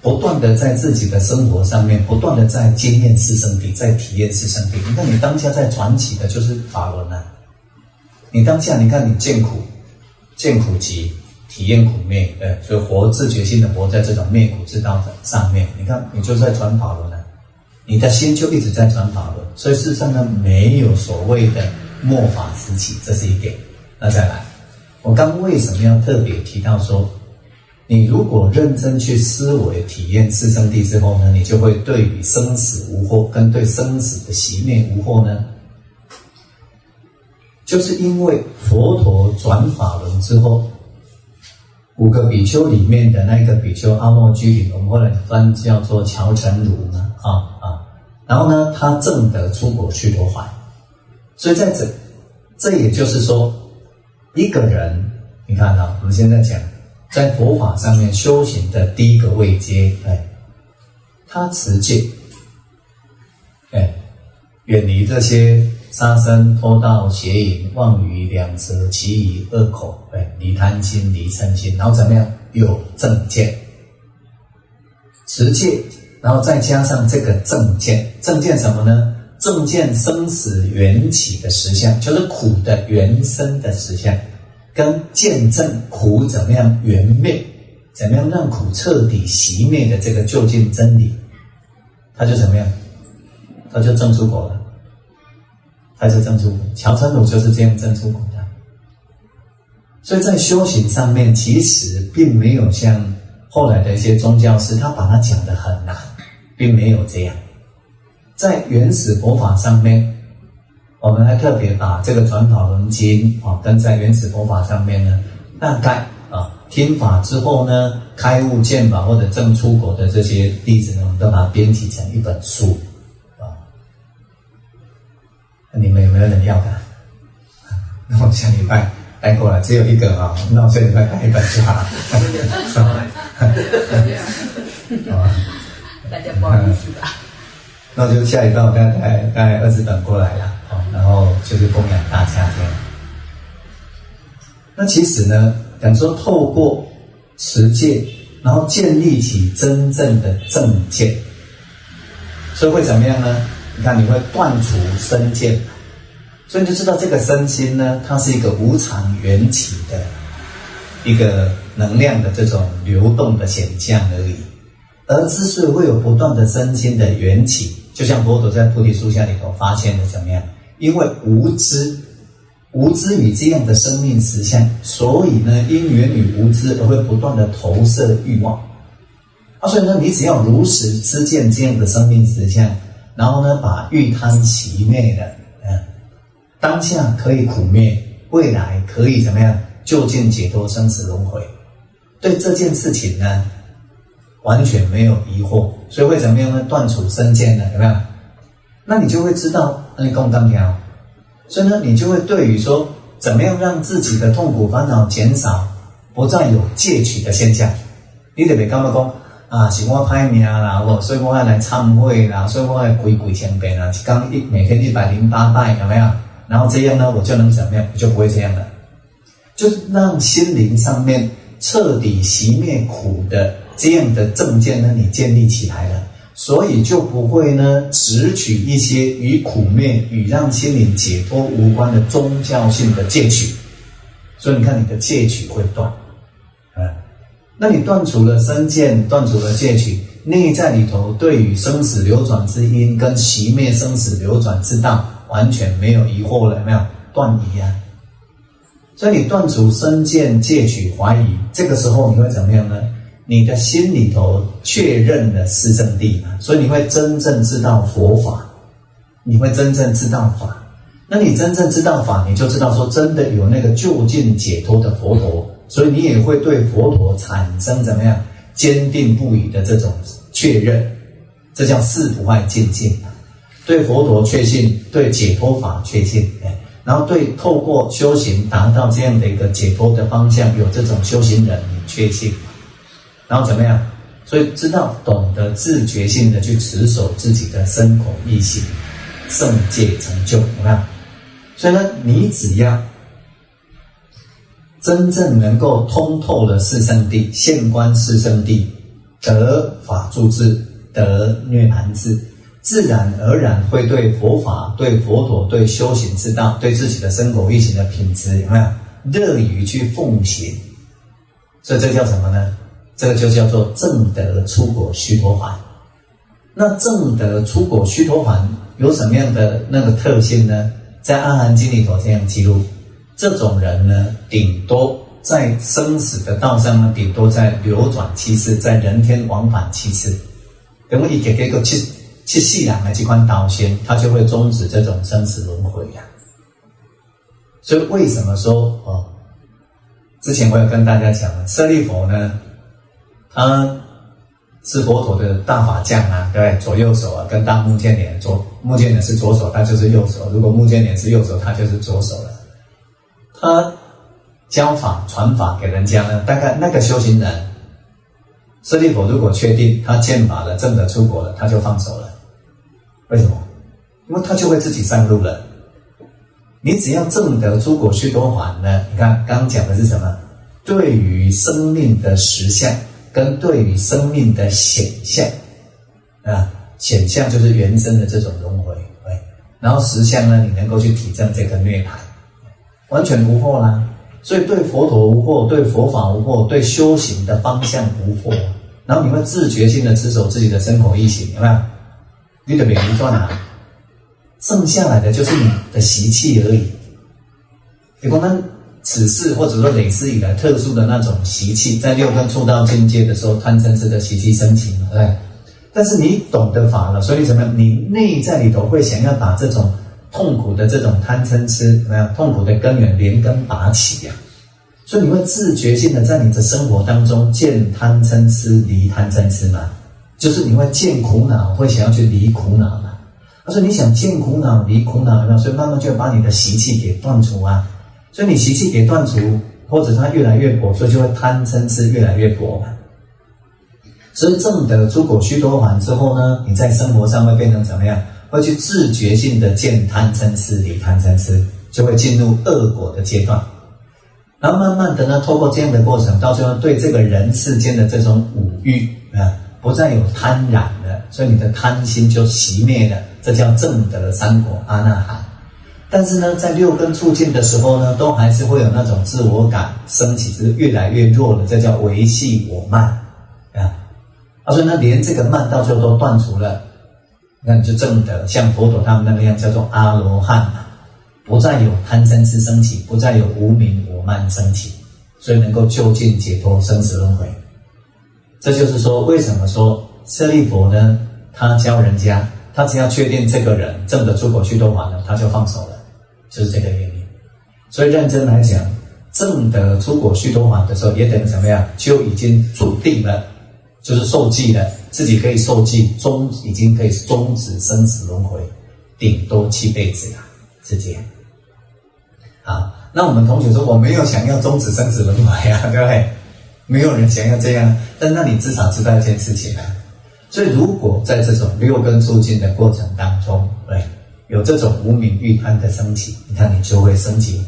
不断的在自己的生活上面，不断的在经验四圣谛，在体验四圣谛。你看你当下在转起的就是法轮啊，你当下你看你见苦集，体验苦灭，所以活自觉性的活在这种灭苦之道的上面，你看你就在转法轮啊，你的心就一直在转法轮，所以事实上呢，没有所谓的末法时期，这是一点。那再来，我刚为什么要特别提到说，你如果认真去思维体验四圣谛之后呢，你就会对于生死无惑跟对生死的熄灭无惑呢，就是因为佛陀转法轮之后，5个比丘里面的那个比丘阿莫居里，我们后来翻叫做乔成儒呢，然后呢，他证得出果须陀洹，所以在这也就是说，一个人，你看我们现在讲，在佛法上面修行的第一个位阶，他持戒，远离这些杀生、偷盗、邪淫、妄语、两舌、绮语、恶口，离贪心、离嗔心，然后怎么样？有正见，持戒，然后再加上这个正见，正见什么呢？正见生死缘起的实相，就是苦的原生的实相，跟见证苦怎么样缘灭，怎么样让苦彻底熄灭的这个究竟真理，他就怎么样？他就证出果了。他就证出果，乔成儒就是这样证出果的。所以在修行上面，其实并没有像后来的一些宗教师，他把它讲得很难，并没有这样。在原始佛法上面，我们还特别把这个《转法轮经》跟在原始佛法上面呢，大概听法之后呢，开悟见法或者证出果的这些弟子呢，我们都把它编辑成一本书。你们有没有人要的？那我下礼拜带过来，只有一个那我下礼拜带一本就好了。大家不好意思吧？那就下礼拜我带20本过来了，然后就是供养大家这样。那其实呢，等于说透过持戒，然后建立起真正的正见，所以会怎么样呢？你看，你会断除身见，所以你就知道这个身心呢，它是一个无常缘起的一个能量的这种流动的显象而已。而之所以会有不断的身心的缘起，就像佛陀在菩提树下里头发现的怎么样？因为无知与这样的生命实相，所以呢，因缘与无知而会不断的投射欲望。所以呢，你只要如实知见这样的生命实相，然后呢，把欲贪熄灭了，当下可以苦灭，未来可以怎么样？究竟解脱生死轮回。对这件事情呢，完全没有疑惑，所以会怎么样呢？断除身见呢？有没有？那你就会知道，你讲刚条，所以呢，你就会对于说，怎么样让自己的痛苦烦恼减少，不再有戒取的现象。你就别干嘛讲？是我歹命啦，所以我要来忏悔啦，所以我要跪相遍啦，每天108拜，有没有？然后这样呢，我就能怎么样？我就不会这样了，就是让心灵上面彻底熄灭苦的这样的正见呢，你建立起来了，所以就不会呢只取一些与苦灭、与让心灵解脱无关的宗教性的戒取，所以你看你的戒取会断，那你断除了身见，断除了戒取，内在里头对于生死流转之因跟熄灭生死流转之道完全没有疑惑了，有没有？断疑啊！所以你断除身见、戒取、怀疑，这个时候你会怎么样呢？你的心里头确认了四圣谛嘛，所以你会真正知道佛法，你会真正知道法。那你真正知道法，你就知道说真的有那个究竟解脱的佛陀，所以你也会对佛陀产生怎么样坚定不移的这种确认，这叫四不坏境界。对佛陀确信，对解脱法确信，然后对透过修行达到这样的一个解脱的方向，有这种修行人你确信，然后怎么样？所以知道懂得自觉性的去持守自己的身口意行，圣戒成就，有没有？所以呢，你只要真正能够通透了四圣谛，现观四圣谛，得法住智，得涅盘智，自然而然会对佛法、对佛陀、对修行之道、对自己的身口意行的品质，有没有乐于去奉行？所以这叫什么呢？这个就叫做证得出果须陀洹。那证得出果须陀洹有什么样的那个特性呢？在《阿含经》里头这样记录，这种人呢，顶多在生死的道上呢，顶多在流转七次，在人天往返七次。等于一个七世人的这款道心，他就会终止这种生死轮回呀。所以为什么说之前我有跟大家讲了，舍利弗呢，他是佛陀的大法将啊，对不对？左右手啊，跟大目犍连，目犍连是左手，他就是右手；如果目犍连是右手，他就是左手了。他教法传法给人家呢，大概那个修行人，舍利弗如果确定他见法了，证得出果了，他就放手了。为什么？因为他就会自己上路了。你只要证得出果须陀洹呢，你看刚刚讲的是什么？对于生命的实相跟对于生命的显象啊，显象就是原生的这种轮回，然后实相呢，你能够去体证这个涅槃，完全无惑啦。所以对佛陀无惑，对佛法无惑，对修行的方向无惑，然后你会自觉性的持守自己的身口意行，有没有？你的免于断啊，剩下来的就是你的习气而已。比如说此世或者说累世以来特殊的那种习气，在六根触道境界的时候，贪嗔痴的习气升起嘛，对不对？但是你懂得法了，所以怎么样？你内在里头会想要把这种痛苦的这种贪嗔痴，有没有痛苦的根源连根拔起呀？所以你会自觉性的在你的生活当中见贪嗔痴，离贪嗔痴嘛，就是你会见苦恼，会想要去离苦恼嘛。他说你想见苦恼，离苦恼，有没有？所以慢慢就把你的习气给断除啊。所以你习气给断除，或者它越来越薄，所以就会贪嗔痴越来越薄嘛。所以证得出果须陀洹之后呢，你在生活上会变成怎么样？会去自觉性的见贪嗔痴，离贪嗔痴，就会进入恶果的阶段。然后慢慢的呢，透过这样的过程，到最后对这个人世间的这种五欲不再有贪染了，所以你的贪心就熄灭了，这叫证得三果阿那含。但是呢，在六根触境的时候呢，都还是会有那种自我感升起，就是越来越弱了，这叫维系我慢所以呢，连这个慢到最后都断除了，那你就证得像佛陀他们那个样，叫做阿罗汉嘛，不再有贪嗔痴升起，不再有无明我慢升起，所以能够就近解脱生死轮回。这就是说，为什么说舍利弗呢？他教人家，他只要确定这个人证得出果须陀洹了，他就放手了。就是这个原因。所以认真来讲，证得出果须陀洹的时候，也等于怎么样？就已经注定了，就是受记了，自己可以受记，已经可以终止生死轮回，顶多7辈子了，是这样。好，那我们同学说，我没有想要终止生死轮回啊，对不对？没有人想要这样，但那你至少知道一件事情啊。所以如果在这种六根触境的过程当中，有这种无明欲贪的升起，你看你就会升起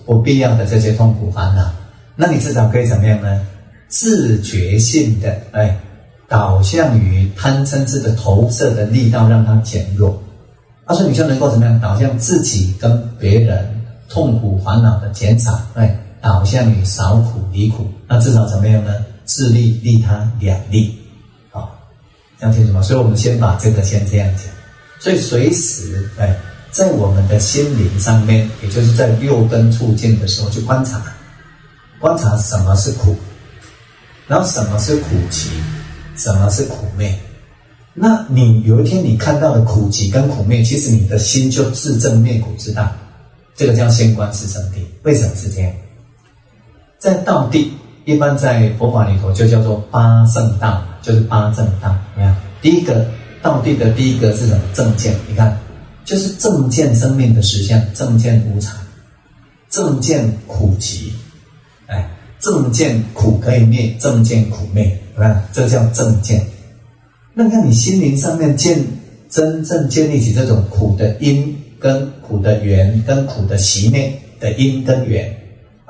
不必要的这些痛苦烦恼。那你至少可以怎么样呢？自觉性的导向于贪嗔痴的投射的力道，让它减弱。所以你就能够怎么样？导向自己跟别人痛苦烦恼的减少，导向于少苦离苦。那至少怎么样呢？自利利他两利。好，这样清楚吗？所以我们先把这个先这样讲。所以随时在我们的心灵上面，也就是在六根触境的时候去观察什么是苦，然后什么是苦集，什么是苦灭。那你有一天你看到了苦集跟苦灭，其实你的心就自证灭苦之道，这个叫现观四圣谛。为什么是这样？在道谛，一般在佛法里头就叫做八圣道，就是八正道。怎么样？第一个道谛的第一个是什么？正见。你看，就是正见生命的实相，正见无常，正见苦集，正见苦可以灭，正见苦灭，这叫正见。那你看你心灵上面真正建立起这种苦的因跟苦的缘跟苦的习灭的因跟缘。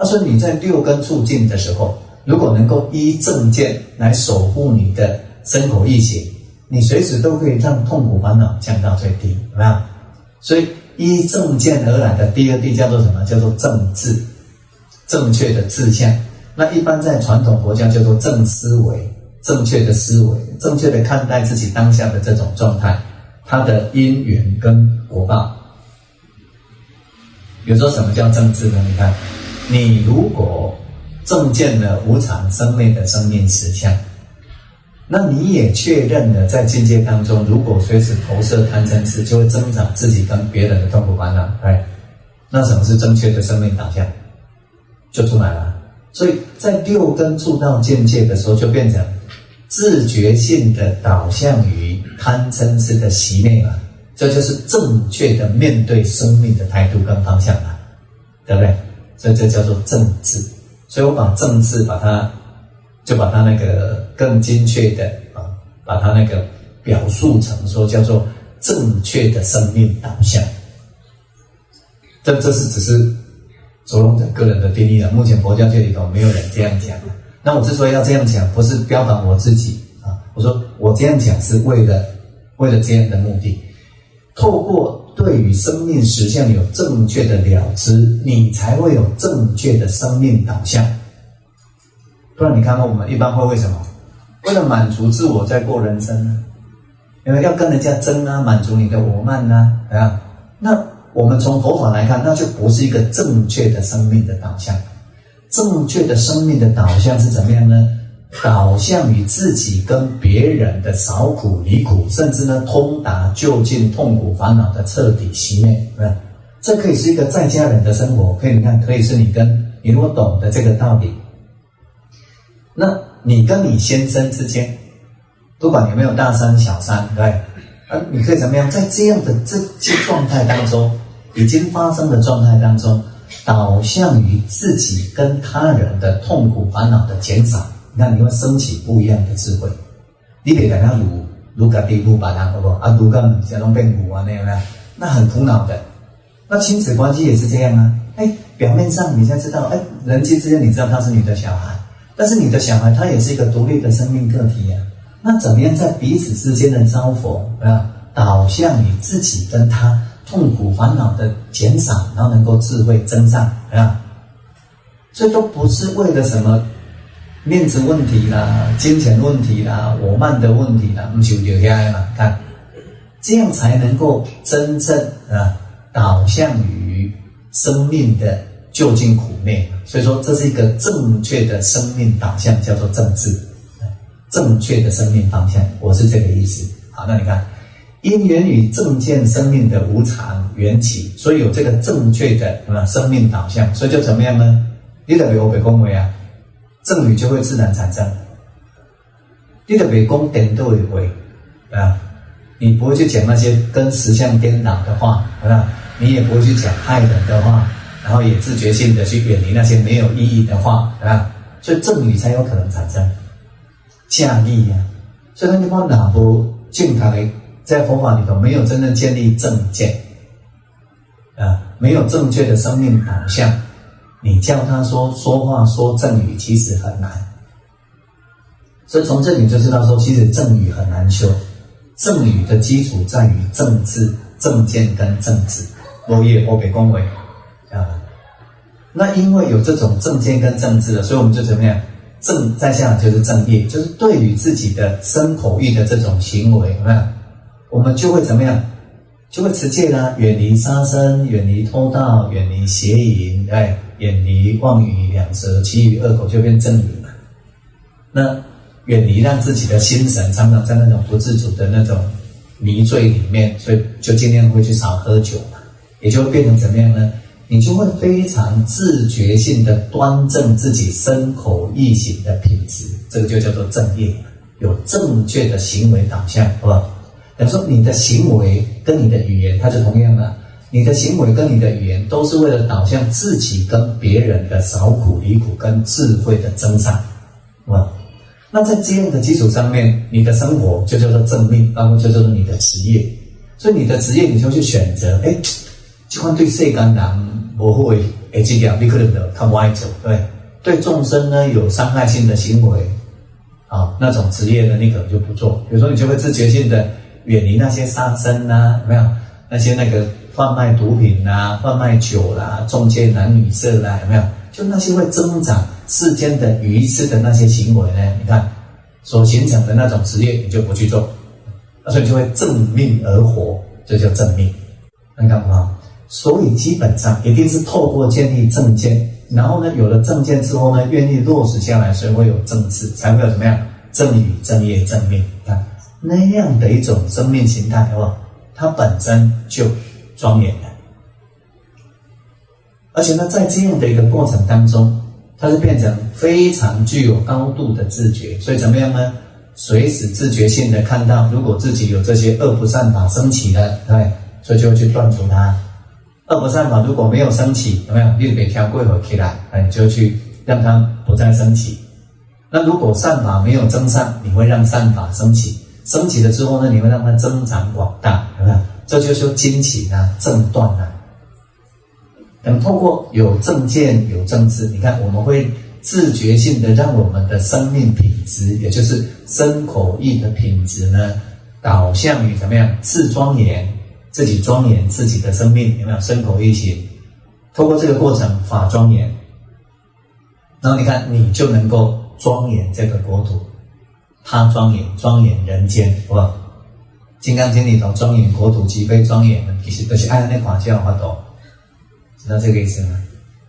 所以你在六根触境的时候，如果能够依正见来守护你的身口意行，你随时都可以让痛苦烦恼降到最低，有没有？所以依正见而来的第二谛叫做什么？叫做正智，正确的志向。那一般在传统佛教叫做正思维，正确的思维，正确的看待自己当下的这种状态，它的因缘跟果报。比如说什么叫正智呢？你看，你如果正见了无常生灭的生命实相，那你也确认了在境界当中，如果随时投射贪嗔痴，就会增长自己跟别人的痛苦烦恼。那什么是正确的生命导向？就出来了。所以在六根触到境界的时候，就变成自觉性的导向于贪嗔痴的熄灭了。这就是正确的面对生命的态度跟方向了，对不对？所以这叫做正智。所以我把正智把它那个更精确的把它那个表述成说叫做正确的生命导向。这是只是着龙者个人的定义了，目前佛教界里头没有人这样讲。那我之所以要这样讲，不是标榜我自己我说我这样讲是为了这样的目的，透过对于生命实相有正确的了知，你才会有正确的生命导向。不然你看到我们一般会为什么？为了满足自我在过人生呢？因为要跟人家争啊，满足你的我慢啊，那我们从佛法来看，那就不是一个正确的生命的导向。正确的生命的导向是怎么样呢？导向于自己跟别人的少苦离苦，甚至呢通达究竟痛苦烦恼的彻底熄灭。这可以是一个在家人的生活，可以是你如果懂得这个道理，那你跟你先生之间，不管有没有大三小三，对，你可以怎么样？在这样的这些状态当中，已经发生的状态当中，导向于自己跟他人的痛苦烦恼的减少。你看，你会升起不一样的智慧。你别讲他如家己如别人，好不好？如果你这种变苦那样，那很苦恼的。那亲子关系也是这样啊。表面上你现在知道，人际之间你知道他是你的小孩，但是你的小孩他也是一个独立的生命个体啊。那怎么样在彼此之间的交逢导向于自己跟他痛苦烦恼的减少，然后能够智慧增长所以都不是为了什么面子问题啦、金钱问题啦、我慢的问题啦，不就留下来嘛？看，这样才能够真正导向于生命的究竟苦灭。所以说，这是一个正确的生命导向，叫做正智。正确的生命方向，我是这个意思。好，那你看，因缘与正见生命的无常缘起，所以有这个正确的生命导向，所以就怎么样呢？你就别恭维啊。正语就会自然产生，你就别讲颠倒的话你不会去讲那些跟实相颠倒的话你也不会去讲害人的话，然后也自觉性的去远离那些没有意义的话所以正语才有可能产生价义所以那地方哪不正确的，在佛法里头没有真正建立正见没有正确的生命导向，你叫他说话说正语其实很难。所以从这里就知道说，其实正语很难修。正语的基础在于正智、正见跟正智。我别恭维那因为有这种正见跟正智了，所以我们就怎么样？正在下就是正业，就是对于自己的身口意的这种行为我们就会怎么样？就会持戒啦，远离杀生，远离偷盗，远离邪淫，远离妄语两舌，其余恶口，就变正语嘛。那远离让自己的心神常常在那种不自主的那种迷醉里面，所以就尽量会去少喝酒嘛，也就会变成怎么样呢？你就会非常自觉性的端正自己身口意行的品质，这个就叫做正业，有正确的行为导向，好不好？等于说你的行为跟你的语言，它就同样了。你的行为跟你的语言都是为了导向自己跟别人的少苦离苦跟智慧的增长，那在这样的基础上面，你的生活就叫做正命，包括就叫做你的职业。所以你的职业你就去选择，这款对世间人不好的这条你可能就较歪走，对。对众生呢有伤害性的行为，那种职业呢你可能就不做。比如说你就会自觉性的远离那些杀生啊，有没有？那些那个贩卖毒品啊、贩卖酒啦、中介男女色啦，有没有？就那些会增长世间的愚痴的那些行为呢，你看所形成的那种职业，你就不去做，所以就会正命而活，这叫正命。你看吗？所以基本上一定是透过建立正见，然后呢，有了正见之后呢，愿意落实下来，所以会有正智，才会有怎么样正语、正业、正命。看那样的一种生命形态，好不好？它本身就庄严的。而且呢，在这样的一个过程当中，它是变成非常具有高度的自觉，所以怎么样呢？随时自觉性的看到，如果自己有这些恶不善法升起了，对，所以就会去断除它。恶不善法如果没有升起，有没有？你别挑贵火起来，你就去让它不再升起。那如果善法没有增上，你会让善法升起，升起了之后呢，你会让它增长广大，有没有？这就是精起啊，正断啊。等透过有正见、有正知，你看我们会自觉性的让我们的生命品质，也就是身口意的品质呢，导向于怎么样？自庄严，自己庄严自己的生命，有没有？身口意行，透过这个过程，法庄严，然后你看你就能够庄严这个国土，他庄严，庄严人间，好不好？金刚经里头庄严国土，即非庄严，其实都是按那法教法度。知道这个意思吗？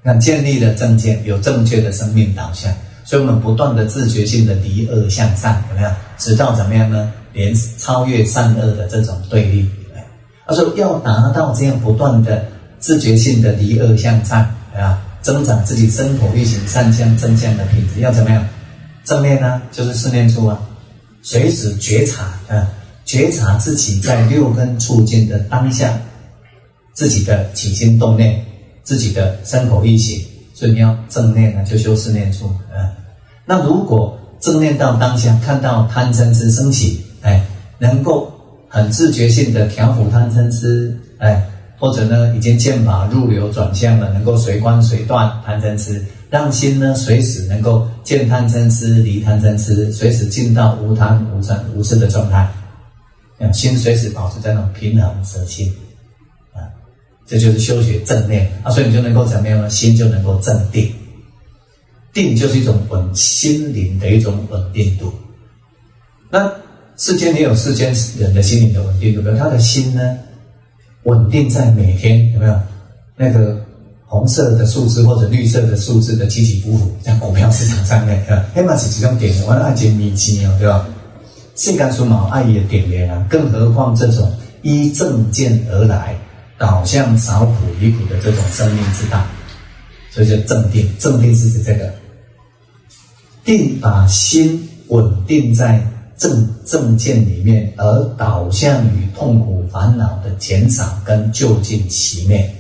看建立了正见，有正确的生命导向，所以我们不断的自觉性的离恶向善，有没有？直到怎么样呢？连超越善恶的这种对立。他说要达到这样不断的自觉性的离恶向善，增长自己身口意行善相正向的品质，要怎么样？正念呢，就是四念处啊，随时觉察觉察自己在六根处境的当下，自己的起心动念，自己的身口意行，所以你要正念呢，就修四念处。那如果正念到当下，看到贪嗔痴升起，能够很自觉性的调伏贪嗔痴，或者呢已经见法入流转向了，能够随观随断贪嗔痴，让心呢随时能够见贪嗔痴离贪嗔痴，随时进到无贪无嗔无痴的状态，心随时保持在那种平衡舍心，这就是修学正念所以你就能够怎么样呢？心就能够正定，定就是一种心灵的一种稳定度。那世间也有世间人的心灵的稳定度，他的心呢稳定在每天，有没有那个红色的数字或者绿色的数字的起起伏伏，在股票市场上面，那嘛是一种点，我爱捡米奇对吧？世间出毛爱也点源啊，更何况这种依正见而来，导向少苦离苦的这种生命之道，所以叫正定。正定是指这个定，把心稳定在正见里面，而导向于痛苦烦恼的减少跟就近熄灭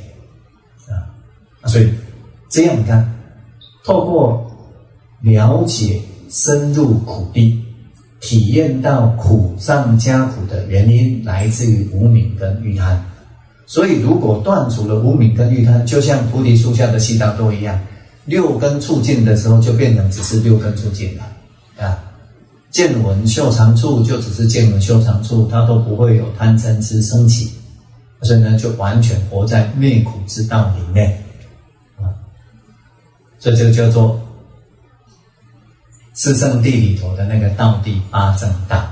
所以这样你看，透过了解深入苦地，体验到苦上加苦的原因来自于无明跟欲贪。所以如果断除了无明跟欲贪，就像菩提树下的悉达多一样，六根触境的时候就变成只是六根触境了见闻嗅尝处就只是见闻嗅尝处，它都不会有贪嗔痴升起，所以呢就完全活在灭苦之道里面所以这个叫做四圣谛里头的那个道谛八正道，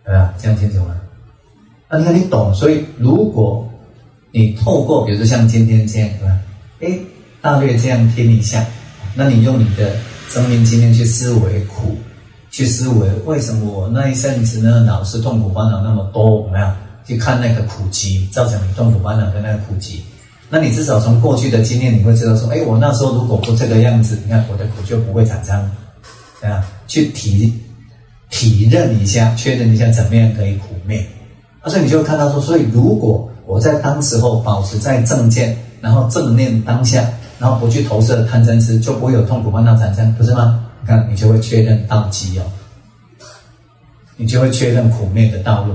对吧？这样清楚吗？你看你懂，所以如果你透过比如说像今天这样，对吧？大略这样听一下，那你用你的生命经验去思维苦，去思维为什么我那一阵子呢老是痛苦烦恼那么多，有没有？去看那个苦集，造成你痛苦烦恼的那个苦集。那你至少从过去的经验，你会知道说，我那时候如果不这个样子，你看我的苦就不会产生，去体认一下，确认一下怎么样可以苦灭。所以你就会看到说，所以如果我在当时候保持在正见，然后正念当下，然后不去投射贪嗔痴，就不会有痛苦烦恼产生，不是吗？你看，你就会确认道基你就会确认苦灭的道路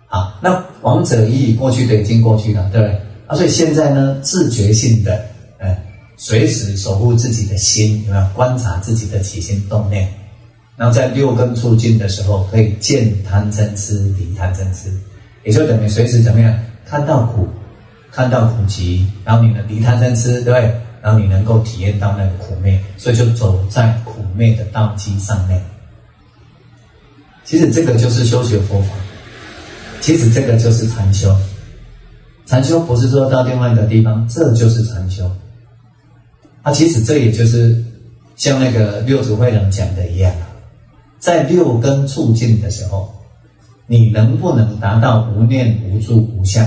好，那往者已过去的已经过去了，对不对？所以现在呢，自觉性的随时守护自己的心，有没有？观察自己的起心动念，然后在六根触境的时候，可以见贪嗔痴，离贪嗔痴，也就等于随时怎么样？看到苦，看到苦集，然后你能离贪嗔痴，对不对？然后你能够体验到那个苦灭，所以就走在苦灭的道基上面。其实这个就是修学佛法，其实这个就是禅修。禅修不是说到另外一个地方，这就是禅修。其实这也就是像那个六祖慧能讲的一样，在六根触境的时候，你能不能达到无念无住无相？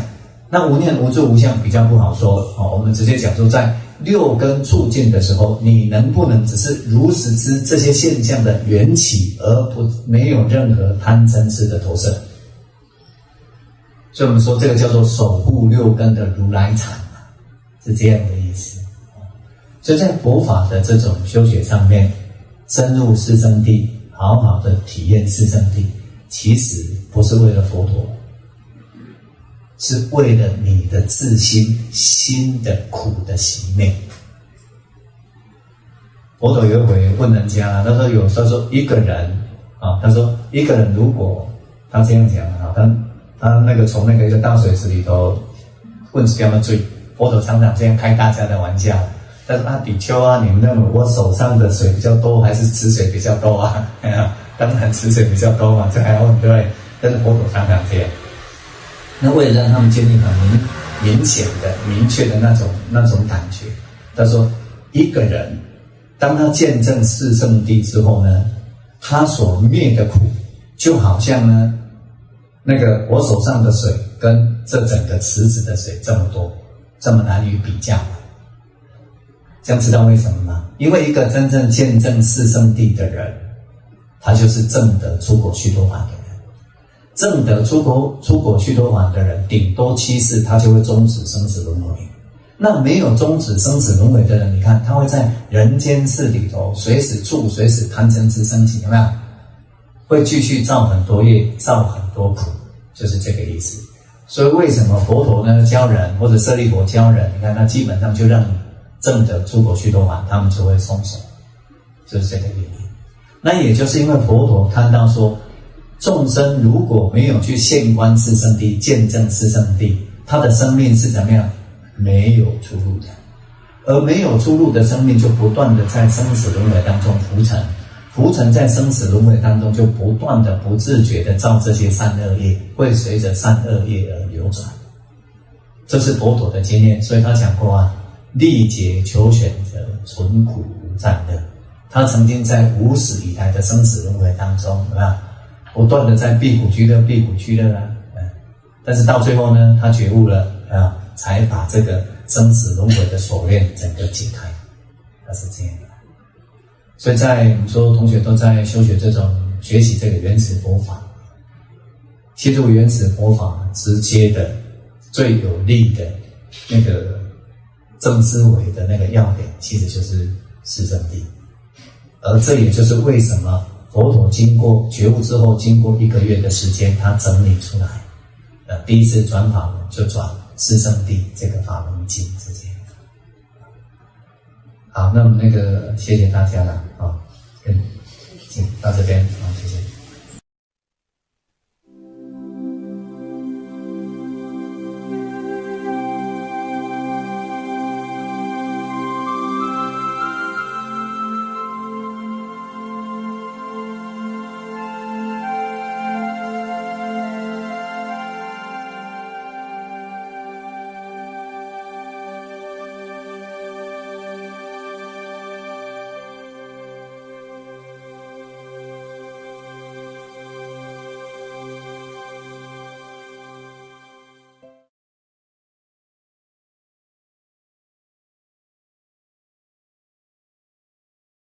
那无念无住无相比较不好说我们直接讲说，在六根触境的时候，你能不能只是如实知这些现象的缘起，而没有任何贪嗔痴的投射？所以我们说这个叫做守护六根的如来禅是这样的意思。所以在佛法的这种修学上面，深入四圣谛，好好的体验四圣谛，其实不是为了佛陀，是为了你的自心的苦的熄灭。佛陀有一回问人家，他说一个人他说一个人如果他这样讲他那个从那个一个大水池里头问是干嘛醉，佛陀常常这样开大家的玩笑。但是比丘你们认为我手上的水比较多，还是池水比较多啊？当然池水比较多嘛，这还要问对不对？但是佛陀常常这样。那为了让他们建立很明显的、明确的那种感觉，他说，一个人当他见证四圣谛之后呢，他所灭的苦，就好像呢，那个我手上的水跟这整个池子的水这么多，这么难以比较。这样知道为什么吗？因为一个真正见证四圣谛的人，他就是证得出果须多洹的人。证得出果须多洹的人，顶多7世他就会终止生死轮回。那没有终止生死轮回的人，你看他会在人间世里头随时贪嗔痴升起，有没有？会继续造很多业，造很多苦，就是这个意思。所以为什么佛陀呢教人，或者舍利弗教人，你看他基本上就让你证得出果须多洹，他们就会松手，就是这个原因。那也就是因为佛陀看到说，众生如果没有去现观四圣谛，见证四圣谛，他的生命是怎么样？没有出路的。而没有出路的生命，就不断的在生死轮回当中浮沉在生死轮回当中，就不断的不自觉的造这些善恶业，会随着善恶业而流转。这是佛陀的经验，所以他讲过历劫求选择，存苦无暂乐。他曾经在无始以来的生死轮回当中，不断的在避苦居乐但是到最后呢，他觉悟了才把这个生死轮回的锁链整个解开。他是这样的。所以在我们说同学都在修学这种学习这个原始佛法，切入原始佛法直接的最有力的那个正思维的那个要点，其实就是四圣谛。而这也就是为什么佛陀经过觉悟之后，经过1个月的时间，他整理出来第一次转法门就转四圣谛这个法门经，是这样。好，那么谢谢大家了请到这边，谢谢。